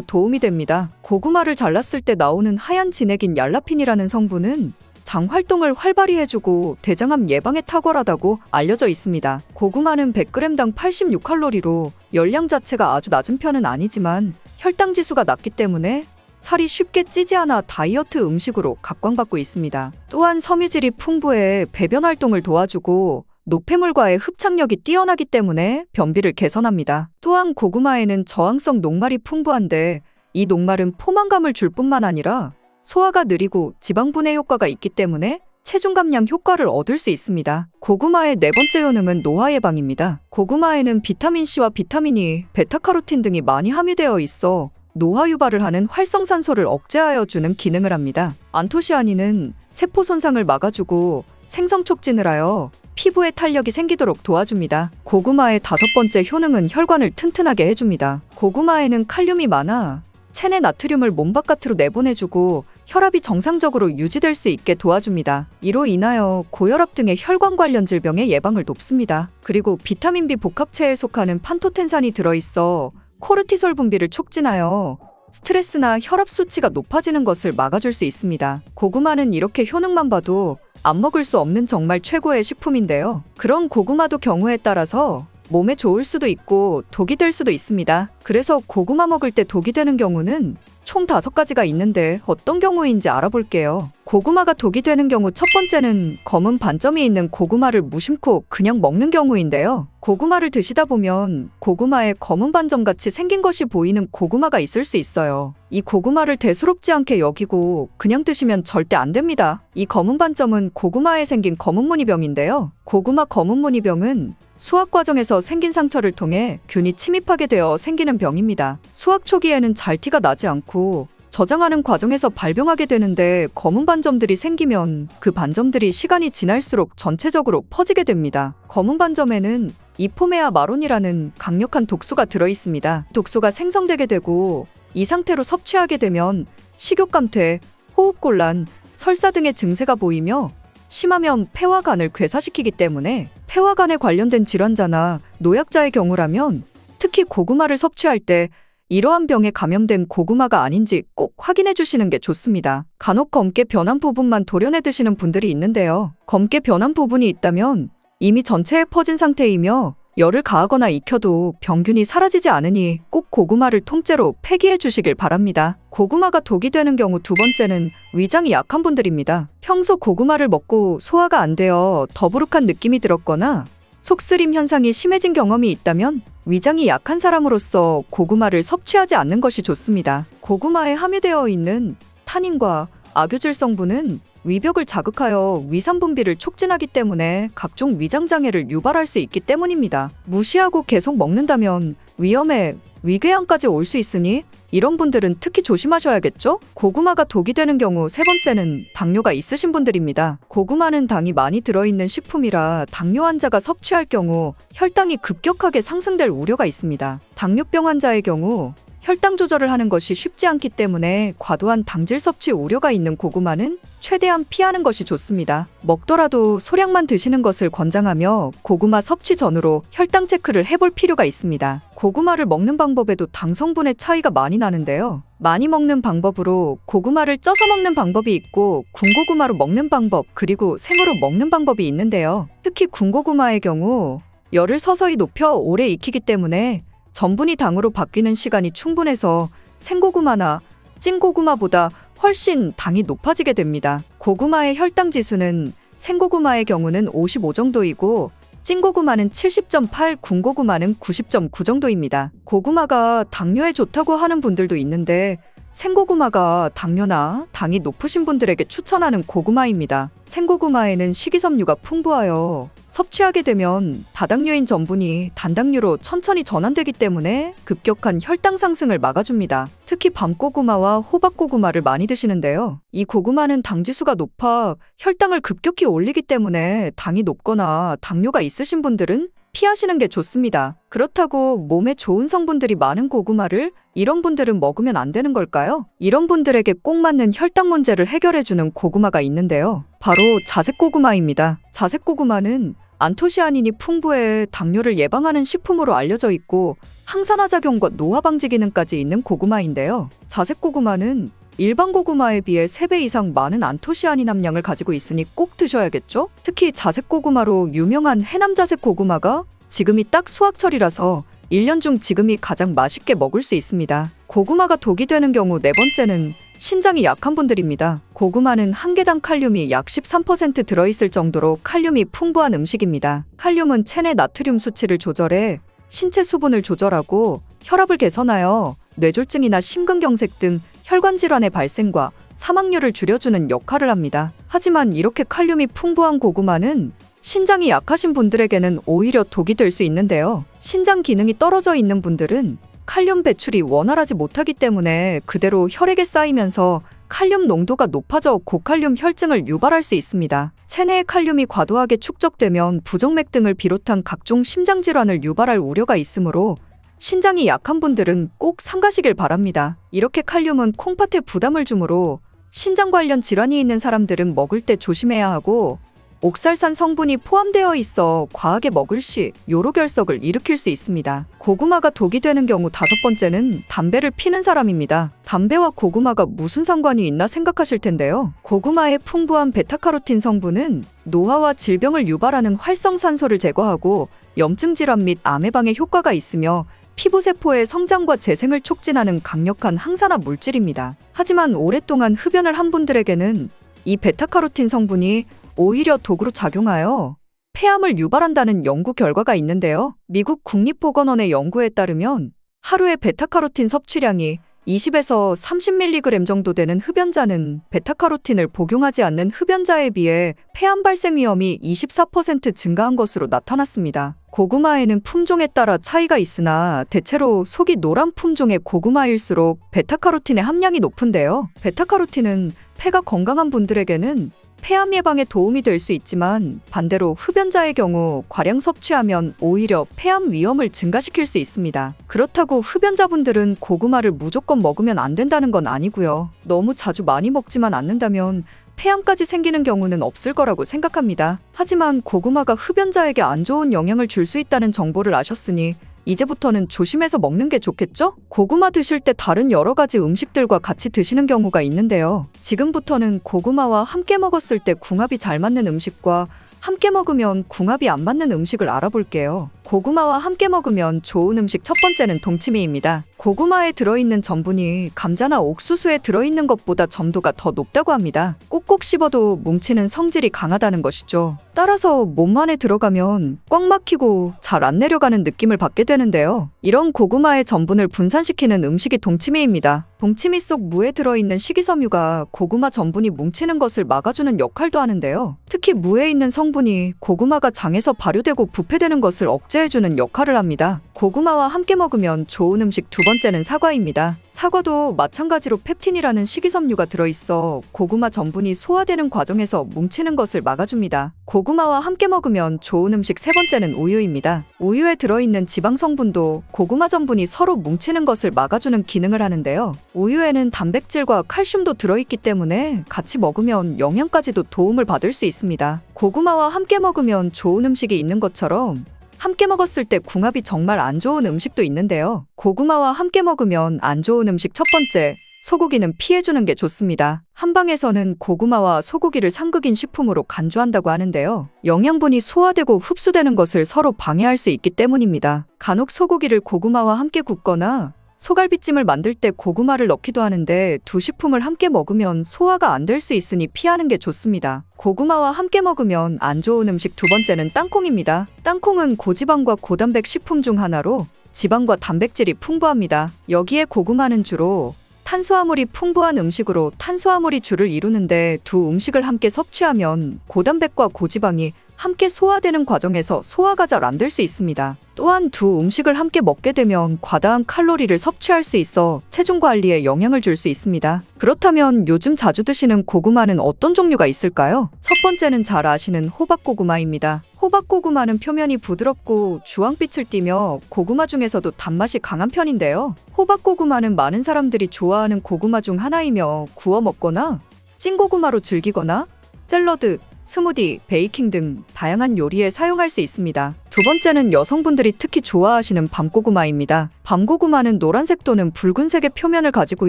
도움이 됩니다. 고구마를 잘랐을 때 나오는 하얀 진액인 얄라핀이라는 성분은 장 활동을 활발히 해주고 대장암 예방에 탁월하다고 알려져 있습니다. 고구마는 100g당 86칼로리로 열량 자체가 아주 낮은 편은 아니지만 혈당 지수가 낮기 때문에 살이 쉽게 찌지 않아 다이어트 음식으로 각광받고 있습니다. 또한 섬유질이 풍부해 배변 활동을 도와주고 노폐물과의 흡착력이 뛰어나기 때문에 변비를 개선합니다. 또한 고구마에는 저항성 녹말이 풍부한데 이 녹말은 포만감을 줄 뿐만 아니라 소화가 느리고 지방 분해 효과가 있기 때문에 체중 감량 효과를 얻을 수 있습니다. 고구마의 네 번째 효능은 노화 예방입니다. 고구마에는 비타민C와 비타민 E, 베타카로틴 등이 많이 함유되어 있어 노화 유발을 하는 활성산소를 억제하여 주는 기능을 합니다. 안토시아닌은 세포 손상을 막아주고 생성 촉진을 하여 피부에 탄력이 생기도록 도와줍니다. 고구마의 5번째 효능은 혈관을 튼튼하게 해줍니다. 고구마에는 칼륨이 많아 체내 나트륨을 몸 바깥으로 내보내주고 혈압이 정상적으로 유지될 수 있게 도와줍니다. 이로 인하여 고혈압 등의 혈관 관련 질병의 예방을 돕습니다. 그리고 비타민 B 복합체에 속하는 판토텐산이 들어있어 코르티솔 분비를 촉진하여 스트레스나 혈압 수치가 높아지는 것을 막아줄 수 있습니다. 고구마는 이렇게 효능만 봐도 안 먹을 수 없는 정말 최고의 식품인데요. 그런 고구마도 경우에 따라서 몸에 좋을 수도 있고 독이 될 수도 있습니다. 그래서 고구마 먹을 때 독이 되는 경우는 총 5가지가 있는데 어떤 경우인지 알아볼게요. 고구마가 독이 되는 경우 첫 번째는 검은 반점이 있는 고구마를 무심코 그냥 먹는 경우인데요. 고구마를 드시다 보면 고구마에 검은 반점같이 생긴 것이 보이는 고구마가 있을 수 있어요. 이 고구마를 대수롭지 않게 여기고 그냥 드시면 절대 안 됩니다. 이 검은 반점은 고구마에 생긴 검은무늬병인데요. 고구마 검은무늬병은 수확 과정에서 생긴 상처를 통해 균이 침입하게 되어 생기는 병입니다. 수확 초기에는 잘 티가 나지 않고 저장하는 과정에서 발병하게 되는데 검은 반점들이 생기면 그 반점들이 시간이 지날수록 전체적으로 퍼지게 됩니다. 검은 반점에는 이포메아 마론이라는 강력한 독소가 들어있습니다. 독소가 생성되게 되고 이 상태로 섭취하게 되면 식욕감퇴, 호흡곤란, 설사 등의 증세가 보이며 심하면 폐와 간을 괴사시키기 때문에 폐와 간에 관련된 질환자나 노약자의 경우라면 특히 고구마를 섭취할 때 이러한 병에 감염된 고구마가 아닌지 꼭 확인해 주시는 게 좋습니다. 간혹 검게 변한 부분만 도려내 드시는 분들이 있는데요. 검게 변한 부분이 있다면 이미 전체에 퍼진 상태이며 열을 가하거나 익혀도 병균이 사라지지 않으니 꼭 고구마를 통째로 폐기해 주시길 바랍니다. 고구마가 독이 되는 경우 두 번째는 위장이 약한 분들입니다. 평소 고구마를 먹고 소화가 안 되어 더부룩한 느낌이 들었거나 속쓰림 현상이 심해진 경험이 있다면 위장이 약한 사람으로서 고구마를 섭취하지 않는 것이 좋습니다. 고구마에 함유되어 있는 타닌과 아교질 성분은 위벽을 자극하여 위산 분비를 촉진하기 때문에 각종 위장 장애를 유발할 수 있기 때문입니다. 무시하고 계속 먹는다면 위험에 위궤양까지 올 수 있으니 이런 분들은 특히 조심하셔야겠죠? 고구마가 독이 되는 경우 세 번째는 당뇨가 있으신 분들입니다. 고구마는 당이 많이 들어있는 식품이라 당뇨 환자가 섭취할 경우 혈당이 급격하게 상승될 우려가 있습니다. 당뇨병 환자의 경우 혈당 조절을 하는 것이 쉽지 않기 때문에 과도한 당질 섭취 우려가 있는 고구마는 최대한 피하는 것이 좋습니다. 먹더라도 소량만 드시는 것을 권장하며 고구마 섭취 전후로 혈당 체크를 해볼 필요가 있습니다. 고구마를 먹는 방법에도 당 성분의 차이가 많이 나는데요. 많이 먹는 방법으로 고구마를 쪄서 먹는 방법이 있고 군고구마로 먹는 방법 그리고 생으로 먹는 방법이 있는데요. 특히 군고구마의 경우 열을 서서히 높여 오래 익히기 때문에 전분이 당으로 바뀌는 시간이 충분해서 생고구마나 찐고구마보다 훨씬 당이 높아지게 됩니다. 고구마의 혈당 지수는 생고구마의 경우는 55 정도이고 찐고구마는 70.8, 군고구마는 90.9 정도입니다. 고구마가 당뇨에 좋다고 하는 분들도 있는데 생고구마가 당뇨나 당이 높으신 분들에게 추천하는 고구마입니다. 생고구마에는 식이섬유가 풍부하여 섭취하게 되면 다당류인 전분이 단당류로 천천히 전환되기 때문에 급격한 혈당 상승을 막아줍니다. 특히 밤고구마와 호박고구마를 많이 드시는데요. 이 고구마는 당지수가 높아 혈당을 급격히 올리기 때문에 당이 높거나 당뇨가 있으신 분들은 피하시는 게 좋습니다. 그렇다고 몸에 좋은 성분들이 많은 고구마를 이런 분들은 먹으면 안 되는 걸까요? 이런 분들에게 꼭 맞는 혈당 문제를 해결해주는 고구마가 있는데요. 바로 자색고구마입니다. 자색고구마는 안토시아닌이 풍부해 당뇨를 예방하는 식품으로 알려져 있고 항산화 작용과 노화 방지 기능까지 있는 고구마인데요. 자색고구마는 일반 고구마에 비해 3배 이상 많은 안토시아닌 함량을 가지고 있으니 꼭 드셔야겠죠? 특히 자색고구마로 유명한 해남 자색고구마가 지금이 딱 수확철이라서 1년 중 지금이 가장 맛있게 먹을 수 있습니다. 고구마가 독이 되는 경우 네 번째는 신장이 약한 분들입니다. 고구마는 한 개당 칼륨이 약 13% 들어있을 정도로 칼륨이 풍부한 음식입니다. 칼륨은 체내 나트륨 수치를 조절해 신체 수분을 조절하고 혈압을 개선하여 뇌졸중이나 심근경색 등 혈관 질환의 발생과 사망률을 줄여주는 역할을 합니다. 하지만 이렇게 칼륨이 풍부한 고구마는 신장이 약하신 분들에게는 오히려 독이 될 수 있는데요. 신장 기능이 떨어져 있는 분들은 칼륨 배출이 원활하지 못하기 때문에 그대로 혈액에 쌓이면서 칼륨 농도가 높아져 고칼륨 혈증을 유발할 수 있습니다. 체내의 칼륨이 과도하게 축적되면 부정맥 등을 비롯한 각종 심장질환을 유발할 우려가 있으므로 신장이 약한 분들은 꼭 삼가시길 바랍니다. 이렇게 칼륨은 콩팥에 부담을 주므로 신장 관련 질환이 있는 사람들은 먹을 때 조심해야 하고 옥살산 성분이 포함되어 있어 과하게 먹을 시 요로결석을 일으킬 수 있습니다. 고구마가 독이 되는 경우 다섯 번째는 담배를 피는 사람입니다. 담배와 고구마가 무슨 상관이 있나 생각하실 텐데요. 고구마의 풍부한 베타카로틴 성분은 노화와 질병을 유발하는 활성산소를 제거하고 염증 질환 및 암 예방에 효과가 있으며 피부세포의 성장과 재생을 촉진하는 강력한 항산화 물질입니다. 하지만 오랫동안 흡연을 한 분들에게는 이 베타카로틴 성분이 오히려 독으로 작용하여 폐암을 유발한다는 연구 결과가 있는데요. 미국 국립보건원의 연구에 따르면 하루에 베타카로틴 섭취량이 20에서 30mg 정도 되는 흡연자는 베타카로틴을 복용하지 않는 흡연자에 비해 폐암 발생 위험이 24% 증가한 것으로 나타났습니다. 고구마에는 품종에 따라 차이가 있으나 대체로 속이 노란 품종의 고구마일수록 베타카로틴의 함량이 높은데요. 베타카로틴은 폐가 건강한 분들에게는 폐암 예방에 도움이 될 수 있지만 반대로 흡연자의 경우 과량 섭취하면 오히려 폐암 위험을 증가시킬 수 있습니다. 그렇다고 흡연자분들은 고구마를 무조건 먹으면 안 된다는 건 아니고요. 너무 자주 많이 먹지만 않는다면 폐암까지 생기는 경우는 없을 거라고 생각합니다. 하지만 고구마가 흡연자에게 안 좋은 영향을 줄 수 있다는 정보를 아셨으니 이제부터는 조심해서 먹는 게 좋겠죠? 고구마 드실 때 다른 여러 가지 음식들과 같이 드시는 경우가 있는데요. 지금부터는 고구마와 함께 먹었을 때 궁합이 잘 맞는 음식과 함께 먹으면 궁합이 안 맞는 음식을 알아볼게요. 고구마와 함께 먹으면 좋은 음식 첫 번째는 동치미입니다. 고구마에 들어있는 전분이 감자나 옥수수에 들어있는 것보다 점도가 더 높다고 합니다. 꼭꼭 씹어도 뭉치는 성질이 강하다는 것이죠. 따라서 몸 안에 들어가면 꽉 막히고 잘 안 내려가는 느낌을 받게 되는데요. 이런 고구마의 전분을 분산시키는 음식이 동치미입니다. 동치미 속 무에 들어있는 식이섬유가 고구마 전분이 뭉치는 것을 막아주는 역할도 하는데요. 특히 무에 있는 성분이 고구마가 장에서 발효되고 부패되는 것을 억제해주는 역할을 합니다. 고구마와 함께 먹으면 좋은 음식 두 번째는 사과입니다. 사과도 마찬가지로 펩틴이라는 식이섬유가 들어있어 고구마 전분이 소화되는 과정에서 뭉치는 것을 막아줍니다. 고구마와 함께 먹으면 좋은 음식 세 번째는 우유입니다. 우유에 들어있는 지방 성분도 고구마 전분이 서로 뭉치는 것을 막아주는 기능을 하는데요. 우유에는 단백질과 칼슘도 들어있기 때문에 같이 먹으면 영양까지도 도움을 받을 수 있습니다. 고구마와 함께 먹으면 좋은 음식이 있는 것처럼 함께 먹었을 때 궁합이 정말 안 좋은 음식도 있는데요. 고구마와 함께 먹으면 안 좋은 음식 첫 번째, 소고기는 피해주는 게 좋습니다. 한방에서는 고구마와 소고기를 상극인 식품으로 간주한다고 하는데요. 영양분이 소화되고 흡수되는 것을 서로 방해할 수 있기 때문입니다. 간혹 소고기를 고구마와 함께 굽거나 소갈비찜을 만들 때 고구마를 넣기도 하는데 두 식품을 함께 먹으면 소화가 안 될 수 있으니 피하는 게 좋습니다. 고구마와 함께 먹으면 안 좋은 음식 두 번째는 땅콩입니다. 땅콩은 고지방과 고단백 식품 중 하나로 지방과 단백질이 풍부합니다. 여기에 고구마는 주로 탄수화물이 풍부한 음식으로 탄수화물이 주를 이루는데 두 음식을 함께 섭취하면 고단백과 고지방이 함께 소화되는 과정에서 소화가 잘 안 될 수 있습니다. 또한 두 음식을 함께 먹게 되면 과다한 칼로리를 섭취할 수 있어 체중 관리에 영향을 줄 수 있습니다. 그렇다면 요즘 자주 드시는 고구마는 어떤 종류가 있을까요? 첫 번째는 잘 아시는 호박고구마입니다. 호박고구마는 표면이 부드럽고 주황빛을 띠며 고구마 중에서도 단맛이 강한 편인데요. 호박고구마는 많은 사람들이 좋아하는 고구마 중 하나이며 구워 먹거나 찐고구마로 즐기거나 샐러드, 스무디, 베이킹 등 다양한 요리에 사용할 수 있습니다. 두 번째는 여성분들이 특히 좋아하시는 밤고구마입니다. 밤고구마는 노란색 또는 붉은색의 표면을 가지고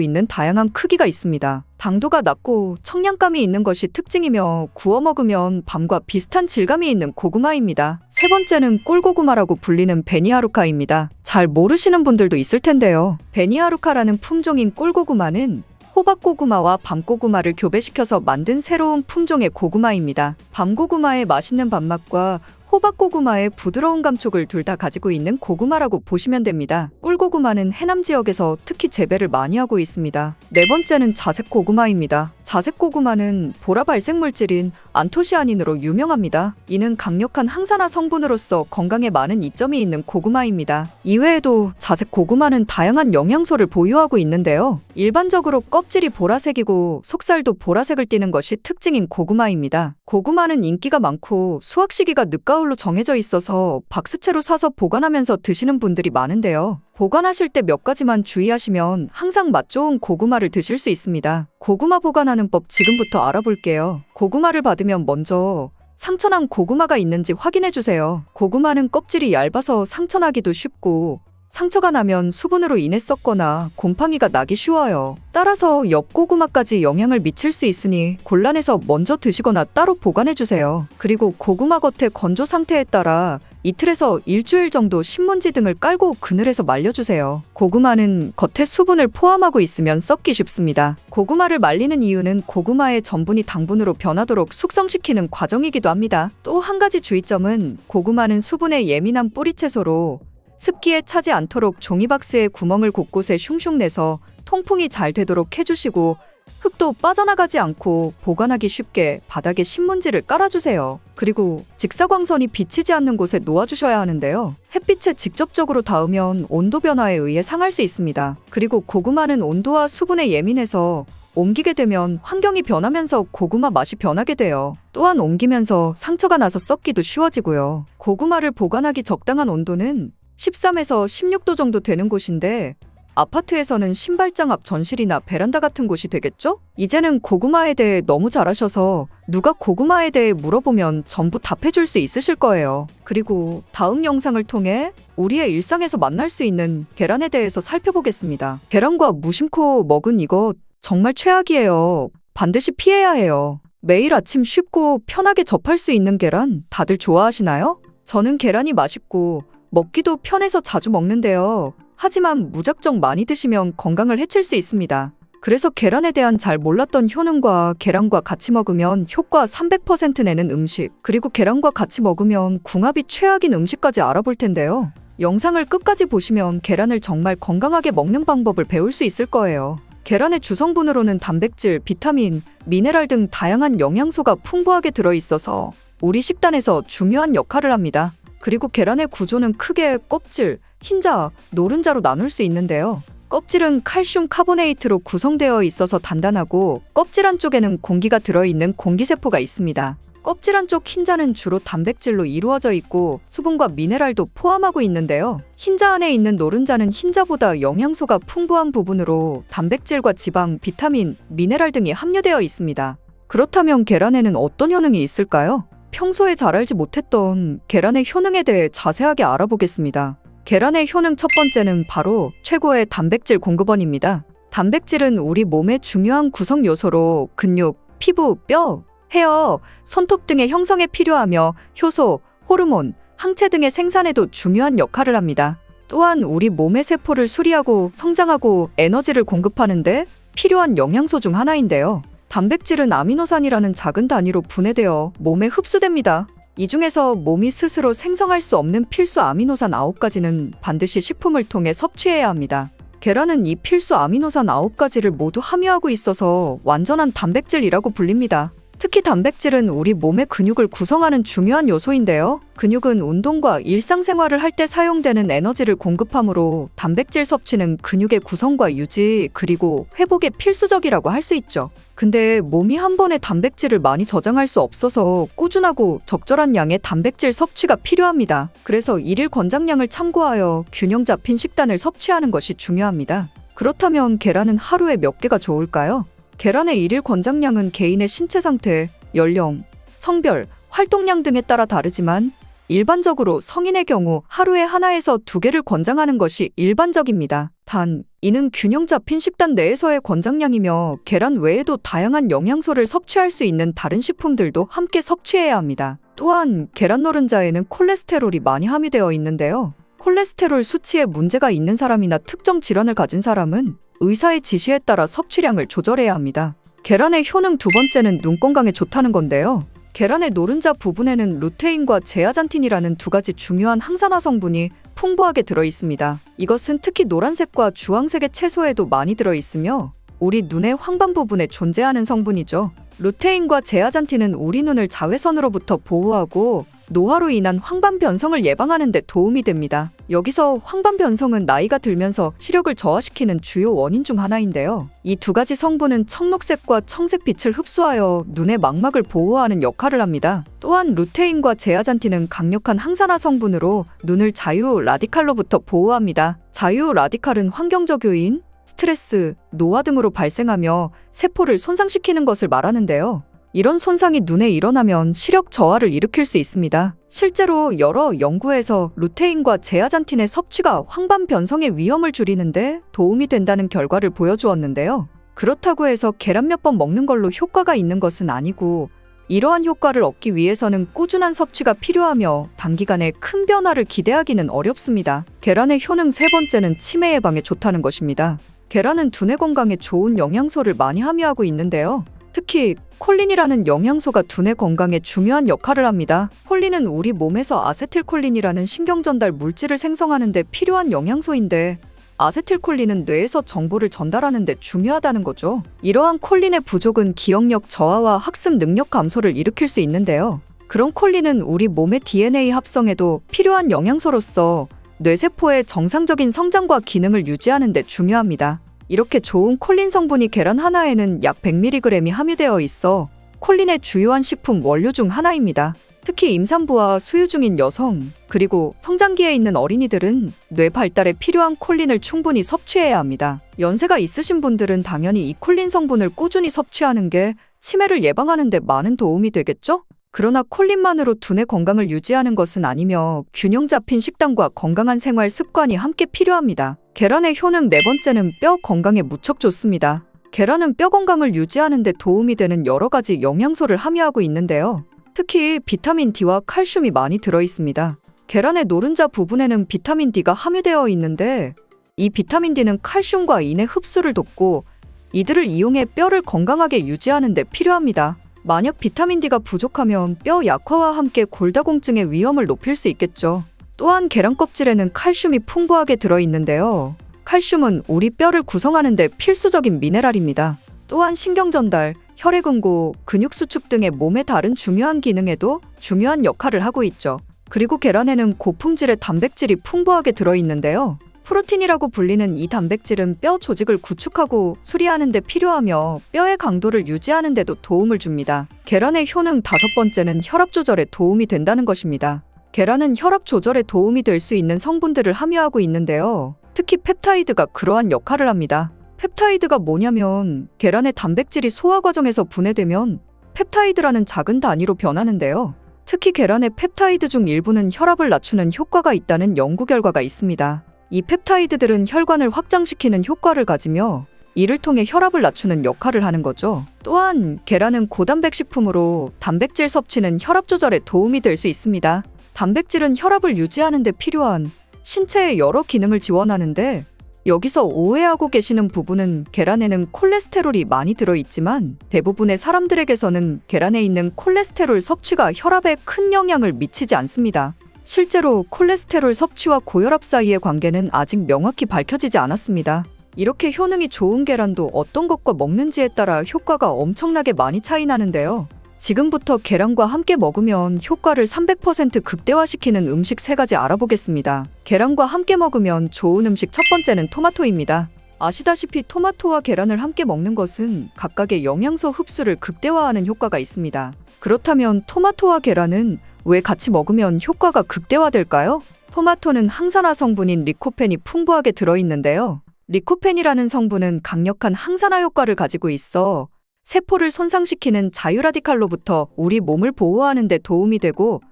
있는 다양한 크기가 있습니다. 당도가 낮고 청량감이 있는 것이 특징이며 구워 먹으면 밤과 비슷한 질감이 있는 고구마입니다. 세 번째는 꿀고구마라고 불리는 베니하루카입니다. 잘 모르시는 분들도 있을 텐데요. 베니하루카라는 품종인 꿀고구마는 호박고구마와 밤고구마를 교배시켜서 만든 새로운 품종의 고구마입니다. 밤고구마의 맛있는 밥맛과 호박고구마의 부드러운 감촉을 둘 다 가지고 있는 고구마라고 보시면 됩니다. 꿀고구마는 해남 지역에서 특히 재배를 많이 하고 있습니다. 네 번째는 자색고구마입니다. 자색고구마는 보라 발색물질인 안토시아닌으로 유명합니다. 이는 강력한 항산화 성분으로서 건강에 많은 이점이 있는 고구마입니다. 이외에도 자색고구마는 다양한 영양소를 보유하고 있는데요. 일반적으로 껍질이 보라색이고 속살도 보라색을 띠는 것이 특징인 고구마입니다. 고구마는 인기가 많고 수확 시기가 늦가을로 정해져 있어서 박스채로 사서 보관하면서 드시는 분들이 많은데요. 보관하실 때 몇 가지만 주의하시면 항상 맛 좋은 고구마를 드실 수 있습니다. 고구마 보관하는 법 지금부터 알아볼게요. 고구마를 받으면 먼저 상처난 고구마가 있는지 확인해 주세요. 고구마는 껍질이 얇아서 상처나기도 쉽고 상처가 나면 수분으로 인해 썩거나 곰팡이가 나기 쉬워요. 따라서 엽고구마까지 영향을 미칠 수 있으니 곤란해서 먼저 드시거나 따로 보관해주세요. 그리고 고구마 겉의 건조 상태에 따라 이틀에서 일주일 정도 신문지 등을 깔고 그늘에서 말려주세요. 고구마는 겉에 수분을 포함하고 있으면 썩기 쉽습니다. 고구마를 말리는 이유는 고구마의 전분이 당분으로 변하도록 숙성시키는 과정이기도 합니다. 또 한 가지 주의점은 고구마는 수분에 예민한 뿌리채소로 습기에 차지 않도록 종이박스에 구멍을 곳곳에 슝슝 내서 통풍이 잘 되도록 해주시고 흙도 빠져나가지 않고 보관하기 쉽게 바닥에 신문지를 깔아주세요. 그리고 직사광선이 비치지 않는 곳에 놓아주셔야 하는데요. 햇빛에 직접적으로 닿으면 온도 변화에 의해 상할 수 있습니다. 그리고 고구마는 온도와 수분에 예민해서 옮기게 되면 환경이 변하면서 고구마 맛이 변하게 돼요. 또한 옮기면서 상처가 나서 썩기도 쉬워지고요. 고구마를 보관하기 적당한 온도는 13에서 16도 정도 되는 곳인데 아파트에서는 신발장 앞 전실이나 베란다 같은 곳이 되겠죠? 이제는 고구마에 대해 너무 잘 아셔서 누가 고구마에 대해 물어보면 전부 답해줄 수 있으실 거예요. 그리고 다음 영상을 통해 우리의 일상에서 만날 수 있는 계란에 대해서 살펴보겠습니다. 계란과 무심코 먹은 이것 정말 최악이에요. 반드시 피해야 해요. 매일 아침 쉽고 편하게 접할 수 있는 계란 다들 좋아하시나요? 저는 계란이 맛있고 먹기도 편해서 자주 먹는데요. 하지만 무작정 많이 드시면 건강을 해칠 수 있습니다. 그래서 계란에 대한 잘 몰랐던 효능과 계란과 같이 먹으면 효과 300% 내는 음식, 그리고 계란과 같이 먹으면 궁합이 최악인 음식까지 알아볼 텐데요. 영상을 끝까지 보시면 계란을 정말 건강하게 먹는 방법을 배울 수 있을 거예요. 계란의 주성분으로는 단백질, 비타민, 미네랄 등 다양한 영양소가 풍부하게 들어있어서 우리 식단에서 중요한 역할을 합니다. 그리고 계란의 구조는 크게 껍질, 흰자, 노른자로 나눌 수 있는데요. 껍질은 칼슘 카보네이트로 구성되어 있어서 단단하고 껍질 안쪽에는 공기가 들어있는 공기세포가 있습니다. 껍질 안쪽 흰자는 주로 단백질로 이루어져 있고 수분과 미네랄도 포함하고 있는데요. 흰자 안에 있는 노른자는 흰자보다 영양소가 풍부한 부분으로 단백질과 지방, 비타민, 미네랄 등이 함유되어 있습니다. 그렇다면 계란에는 어떤 효능이 있을까요? 평소에 잘 알지 못했던 계란의 효능에 대해 자세하게 알아보겠습니다. 계란의 효능 첫 번째는 바로 최고의 단백질 공급원입니다. 단백질은 우리 몸의 중요한 구성 요소로 근육, 피부, 뼈, 헤어, 손톱 등의 형성에 필요하며 효소, 호르몬, 항체 등의 생산에도 중요한 역할을 합니다. 또한 우리 몸의 세포를 수리하고 성장하고 에너지를 공급하는데 필요한 영양소 중 하나인데요. 단백질은 아미노산이라는 작은 단위로 분해되어 몸에 흡수됩니다. 이 중에서 몸이 스스로 생성할 수 없는 필수 아미노산 9가지는 반드시 식품을 통해 섭취해야 합니다. 계란은 이 필수 아미노산 9가지를 모두 함유하고 있어서 완전한 단백질이라고 불립니다. 특히 단백질은 우리 몸의 근육을 구성하는 중요한 요소인데요. 근육은 운동과 일상생활을 할 때 사용되는 에너지를 공급하므로 단백질 섭취는 근육의 구성과 유지, 그리고 회복에 필수적이라고 할 수 있죠. 근데 몸이 한 번에 단백질을 많이 저장할 수 없어서 꾸준하고 적절한 양의 단백질 섭취가 필요합니다. 그래서 일일 권장량을 참고하여 균형 잡힌 식단을 섭취하는 것이 중요합니다. 그렇다면 계란은 하루에 몇 개가 좋을까요? 계란의 일일 권장량은 개인의 신체 상태, 연령, 성별, 활동량 등에 따라 다르지만 일반적으로 성인의 경우 하루에 하나에서 2개를 권장하는 것이 일반적입니다. 단, 이는 균형 잡힌 식단 내에서의 권장량이며 계란 외에도 다양한 영양소를 섭취할 수 있는 다른 식품들도 함께 섭취해야 합니다. 또한 계란 노른자에는 콜레스테롤이 많이 함유되어 있는데요. 콜레스테롤 수치에 문제가 있는 사람이나 특정 질환을 가진 사람은 의사의 지시에 따라 섭취량을 조절해야 합니다. 계란의 효능 두 번째는 눈 건강에 좋다는 건데요. 계란의 노른자 부분에는 루테인과 제아잔틴이라는 2가지 중요한 항산화 성분이 풍부하게 들어있습니다. 이것은 특히 노란색과 주황색의 채소에도 많이 들어있으며 우리 눈의 황반 부분에 존재하는 성분이죠. 루테인과 제아잔틴은 우리 눈을 자외선으로부터 보호하고 노화로 인한 황반 변성을 예방하는 데 도움이 됩니다. 여기서 황반 변성은 나이가 들면서 시력을 저하시키는 주요 원인 중 하나인데요. 이 2가지 성분은 청록색과 청색 빛을 흡수하여 눈의 망막을 보호하는 역할을 합니다. 또한 루테인과 제아잔틴은 강력한 항산화 성분으로 눈을 자유 라디칼로부터 보호합니다. 자유 라디칼은 환경적 요인, 스트레스, 노화 등으로 발생하며 세포를 손상시키는 것을 말하는데요. 이런 손상이 눈에 일어나면 시력 저하를 일으킬 수 있습니다. 실제로 여러 연구에서 루테인과 제아잔틴의 섭취가 황반 변성의 위험을 줄이는데 도움이 된다는 결과를 보여주었는데요. 그렇다고 해서 계란 몇 번 먹는 걸로 효과가 있는 것은 아니고 이러한 효과를 얻기 위해서는 꾸준한 섭취가 필요하며 단기간에 큰 변화를 기대하기는 어렵습니다. 계란의 효능 세 번째는 치매 예방에 좋다는 것입니다. 계란은 두뇌 건강에 좋은 영양소를 많이 함유하고 있는데요. 특히 콜린이라는 영양소가 두뇌 건강에 중요한 역할을 합니다. 콜린은 우리 몸에서 아세틸콜린이라는 신경전달 물질을 생성하는 데 필요한 영양소인데 아세틸콜린은 뇌에서 정보를 전달하는 데 중요하다는 거죠. 이러한 콜린의 부족은 기억력 저하와 학습 능력 감소를 일으킬 수 있는데요. 그런 콜린은 우리 몸의 DNA 합성에도 필요한 영양소로서 뇌세포의 정상적인 성장과 기능을 유지하는 데 중요합니다. 이렇게 좋은 콜린 성분이 계란 하나에는 약 100mg이 함유되어 있어 콜린의 주요한 식품 원료 중 하나입니다. 특히 임산부와 수유 중인 여성, 그리고 성장기에 있는 어린이들은 뇌 발달에 필요한 콜린을 충분히 섭취해야 합니다. 연세가 있으신 분들은 당연히 이 콜린 성분을 꾸준히 섭취하는 게 치매를 예방하는 데 많은 도움이 되겠죠? 그러나 콜린만으로 두뇌 건강을 유지하는 것은 아니며 균형 잡힌 식단과 건강한 생활 습관이 함께 필요합니다. 계란의 효능 네 번째는 뼈 건강에 무척 좋습니다. 계란은 뼈 건강을 유지하는 데 도움이 되는 여러 가지 영양소를 함유하고 있는데요. 특히 비타민 D와 칼슘이 많이 들어있습니다. 계란의 노른자 부분에는 비타민 D가 함유되어 있는데 이 비타민 D는 칼슘과 인의 흡수를 돕고 이들을 이용해 뼈를 건강하게 유지하는 데 필요합니다. 만약 비타민 D가 부족하면 뼈 약화와 함께 골다공증의 위험을 높일 수 있겠죠. 또한 계란 껍질에는 칼슘이 풍부하게 들어있는데요. 칼슘은 우리 뼈를 구성하는 데 필수적인 미네랄입니다. 또한 신경 전달, 혈액 응고, 근육 수축 등의 몸의 다른 중요한 기능에도 중요한 역할을 하고 있죠. 그리고 계란에는 고품질의 단백질이 풍부하게 들어있는데요. 프로틴이라고 불리는 이 단백질은 뼈 조직을 구축하고 수리하는 데 필요하며 뼈의 강도를 유지하는 데도 도움을 줍니다. 계란의 효능 다섯 번째는 혈압 조절에 도움이 된다는 것입니다. 계란은 혈압 조절에 도움이 될 수 있는 성분들을 함유하고 있는데요. 특히 펩타이드가 그러한 역할을 합니다. 펩타이드가 뭐냐면 계란의 단백질이 소화 과정에서 분해되면 펩타이드라는 작은 단위로 변하는데요. 특히 계란의 펩타이드 중 일부는 혈압을 낮추는 효과가 있다는 연구 결과가 있습니다. 이 펩타이드들은 혈관을 확장시키는 효과를 가지며 이를 통해 혈압을 낮추는 역할을 하는 거죠. 또한 계란은 고단백 식품으로 단백질 섭취는 혈압 조절에 도움이 될 수 있습니다. 단백질은 혈압을 유지하는 데 필요한 신체의 여러 기능을 지원하는데 여기서 오해하고 계시는 부분은 계란에는 콜레스테롤이 많이 들어있지만 대부분의 사람들에게서는 계란에 있는 콜레스테롤 섭취가 혈압에 큰 영향을 미치지 않습니다. 실제로 콜레스테롤 섭취와 고혈압 사이의 관계는 아직 명확히 밝혀지지 않았습니다. 이렇게 효능이 좋은 계란도 어떤 것과 먹는지에 따라 효과가 엄청나게 많이 차이 나는데요. 지금부터 계란과 함께 먹으면 효과를 300% 극대화시키는 음식 3가지 알아보겠습니다. 계란과 함께 먹으면 좋은 음식 첫 번째는 토마토입니다. 아시다시피 토마토와 계란을 함께 먹는 것은 각각의 영양소 흡수를 극대화하는 효과가 있습니다. 그렇다면 토마토와 계란은 왜 같이 먹으면 효과가 극대화될까요? 토마토는 항산화 성분인 리코펜이 풍부하게 들어있는데요. 리코펜이라는 성분은 강력한 항산화 효과를 가지고 있어 세포를 손상시키는 자유라디칼로부터 우리 몸을 보호하는 데 도움이 되고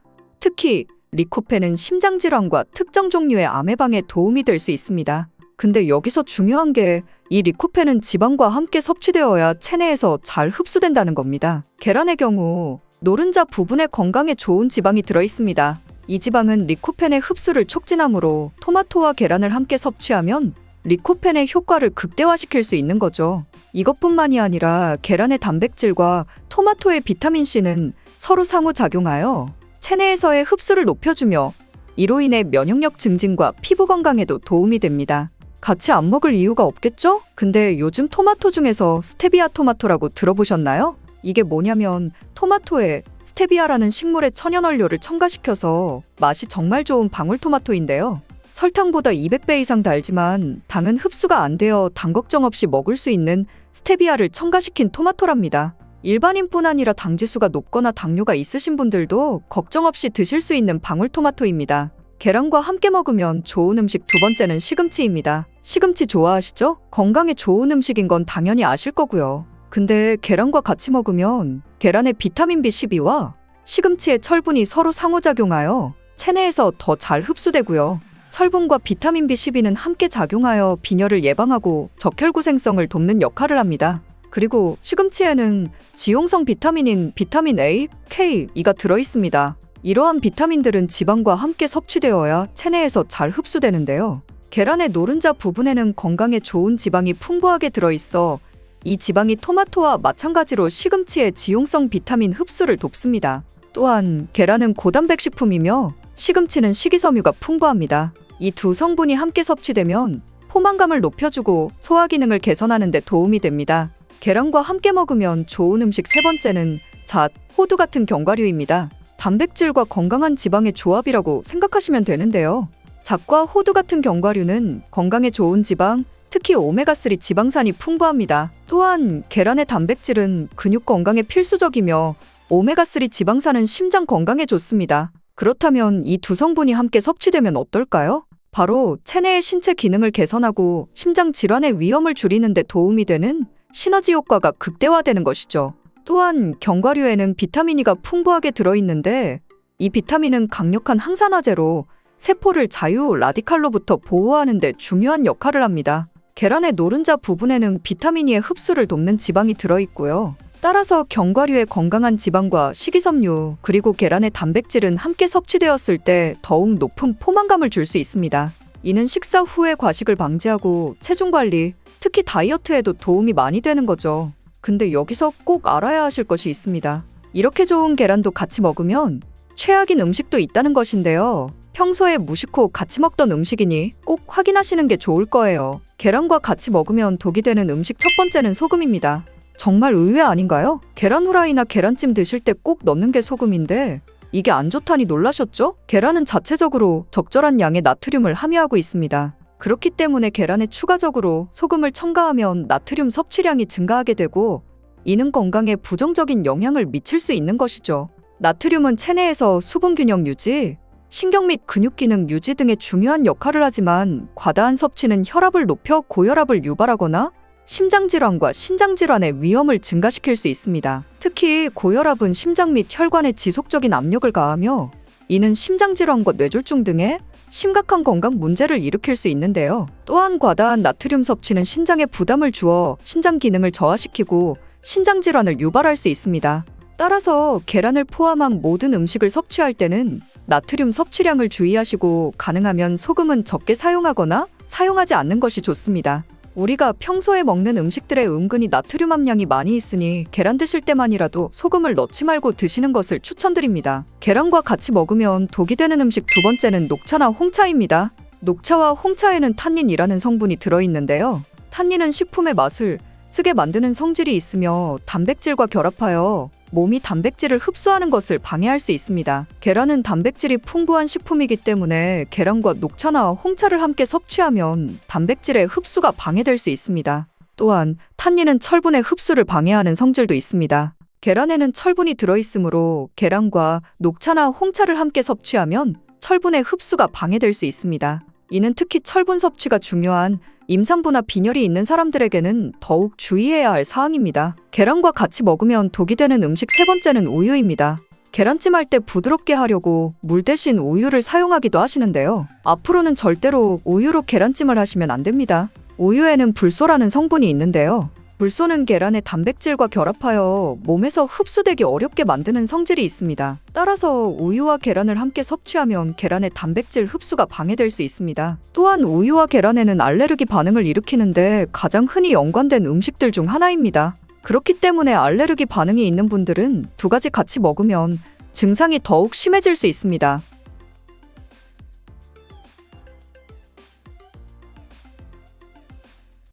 특히 리코펜은 심장질환과 특정 종류의 암 예방에 도움이 될 수 있습니다. 근데 여기서 중요한 게 이 리코펜은 지방과 함께 섭취되어야 체내에서 잘 흡수된다는 겁니다. 계란의 경우 노른자 부분에 건강에 좋은 지방이 들어있습니다. 이 지방은 리코펜의 흡수를 촉진하므로 토마토와 계란을 함께 섭취하면 리코펜의 효과를 극대화시킬 수 있는 거죠. 이것뿐만이 아니라 계란의 단백질과 토마토의 비타민C는 서로 상호작용하여 체내에서의 흡수를 높여주며 이로 인해 면역력 증진과 피부 건강에도 도움이 됩니다. 같이 안 먹을 이유가 없겠죠? 근데 요즘 토마토 중에서 스테비아 토마토라고 들어보셨나요? 이게 뭐냐면 토마토에 스테비아라는 식물의 천연원료를 첨가시켜서 맛이 정말 좋은 방울토마토인데요. 설탕보다 200배 이상 달지만 당은 흡수가 안 되어 당 걱정 없이 먹을 수 있는 스테비아를 첨가시킨 토마토랍니다. 일반인뿐 아니라 당지수가 높거나 당뇨가 있으신 분들도 걱정 없이 드실 수 있는 방울토마토입니다. 계란과 함께 먹으면 좋은 음식 두 번째는 시금치입니다. 시금치 좋아하시죠? 건강에 좋은 음식인 건 당연히 아실 거고요. 근데 계란과 같이 먹으면 계란의 비타민 B12와 시금치의 철분이 서로 상호작용하여 체내에서 더 잘 흡수되고요. 철분과 비타민 B12는 함께 작용하여 빈혈을 예방하고 적혈구생성을 돕는 역할을 합니다. 그리고 시금치에는 지용성 비타민인 비타민 A, K, E가 들어있습니다. 이러한 비타민들은 지방과 함께 섭취되어야 체내에서 잘 흡수되는데요. 계란의 노른자 부분에는 건강에 좋은 지방이 풍부하게 들어있어 이 지방이 토마토와 마찬가지로 시금치의 지용성 비타민 흡수를 돕습니다. 또한 계란은 고단백 식품이며 시금치는 식이섬유가 풍부합니다. 이 두 성분이 함께 섭취되면 포만감을 높여주고 소화 기능을 개선하는 데 도움이 됩니다. 계란과 함께 먹으면 좋은 음식 세 번째는 잣, 호두 같은 견과류입니다. 단백질과 건강한 지방의 조합이라고 생각하시면 되는데요. 잣과 호두 같은 견과류는 건강에 좋은 지방, 특히 오메가3 지방산이 풍부합니다. 또한 계란의 단백질은 근육 건강에 필수적이며 오메가3 지방산은 심장 건강에 좋습니다. 그렇다면 이 두 성분이 함께 섭취되면 어떨까요? 바로 체내의 신체 기능을 개선하고 심장 질환의 위험을 줄이는 데 도움이 되는 시너지 효과가 극대화되는 것이죠. 또한 견과류에는 비타민 E가 풍부하게 들어있는데 이 비타민은 강력한 항산화제로 세포를 자유 라디칼로부터 보호하는 데 중요한 역할을 합니다. 계란의 노른자 부분에는 비타민 E의 흡수를 돕는 지방이 들어있고요. 따라서 견과류의 건강한 지방과 식이섬유 그리고 계란의 단백질은 함께 섭취되었을 때 더욱 높은 포만감을 줄 수 있습니다. 이는 식사 후에 과식을 방지하고 체중 관리, 특히 다이어트에도 도움이 많이 되는 거죠. 근데 여기서 꼭 알아야 하실 것이 있습니다. 이렇게 좋은 계란도 같이 먹으면 최악인 음식도 있다는 것인데요. 평소에 무심코 같이 먹던 음식이니 꼭 확인하시는 게 좋을 거예요. 계란과 같이 먹으면 독이 되는 음식 첫 번째는 소금입니다. 정말 의외 아닌가요? 계란 후라이나 계란찜 드실 때 꼭 넣는 게 소금인데 이게 안 좋다니 놀라셨죠? 계란은 자체적으로 적절한 양의 나트륨을 함유하고 있습니다. 그렇기 때문에 계란에 추가적으로 소금을 첨가하면 나트륨 섭취량이 증가하게 되고 이는 건강에 부정적인 영향을 미칠 수 있는 것이죠. 나트륨은 체내에서 수분 균형 유지, 신경 및 근육 기능 유지 등의 중요한 역할을 하지만 과다한 섭취는 혈압을 높여 고혈압을 유발하거나 심장질환과 신장질환의 위험을 증가시킬 수 있습니다. 특히 고혈압은 심장 및 혈관에 지속적인 압력을 가하며 이는 심장질환과 뇌졸중 등의 심각한 건강 문제를 일으킬 수 있는데요. 또한 과다한 나트륨 섭취는 신장에 부담을 주어 신장 기능을 저하시키고 신장질환을 유발할 수 있습니다. 따라서 계란을 포함한 모든 음식을 섭취할 때는 나트륨 섭취량을 주의하시고 가능하면 소금은 적게 사용하거나 사용하지 않는 것이 좋습니다. 우리가 평소에 먹는 음식들에 은근히 나트륨 함량이 많이 있으니 계란 드실 때만이라도 소금을 넣지 말고 드시는 것을 추천드립니다. 계란과 같이 먹으면 독이 되는 음식 두 번째는 녹차나 홍차입니다. 녹차와 홍차에는 탄닌이라는 성분이 들어있는데요. 탄닌은 식품의 맛을 쓰게 만드는 성질이 있으며 단백질과 결합하여 몸이 단백질을 흡수하는 것을 방해할 수 있습니다. 계란은 단백질이 풍부한 식품이기 때문에 계란과 녹차나 홍차를 함께 섭취하면 단백질의 흡수가 방해될 수 있습니다. 또한 탄닌은 철분의 흡수를 방해하는 성질도 있습니다. 계란에는 철분이 들어있으므로 계란과 녹차나 홍차를 함께 섭취하면 철분의 흡수가 방해될 수 있습니다. 이는 특히 철분 섭취가 중요한 임산부나 빈혈이 있는 사람들에게는 더욱 주의해야 할 사항입니다. 계란과 같이 먹으면 독이 되는 음식 세 번째는 우유입니다. 계란찜 할 때 부드럽게 하려고 물 대신 우유를 사용하기도 하시는데요. 앞으로는 절대로 우유로 계란찜을 하시면 안 됩니다. 우유에는 불소라는 성분이 있는데요. 불소는 계란의 단백질과 결합하여 몸에서 흡수되기 어렵게 만드는 성질이 있습니다. 따라서 우유와 계란을 함께 섭취하면 계란의 단백질 흡수가 방해될 수 있습니다. 또한 우유와 계란에는 알레르기 반응을 일으키는데 가장 흔히 연관된 음식들 중 하나입니다. 그렇기 때문에 알레르기 반응이 있는 분들은 두 가지 같이 먹으면 증상이 더욱 심해질 수 있습니다.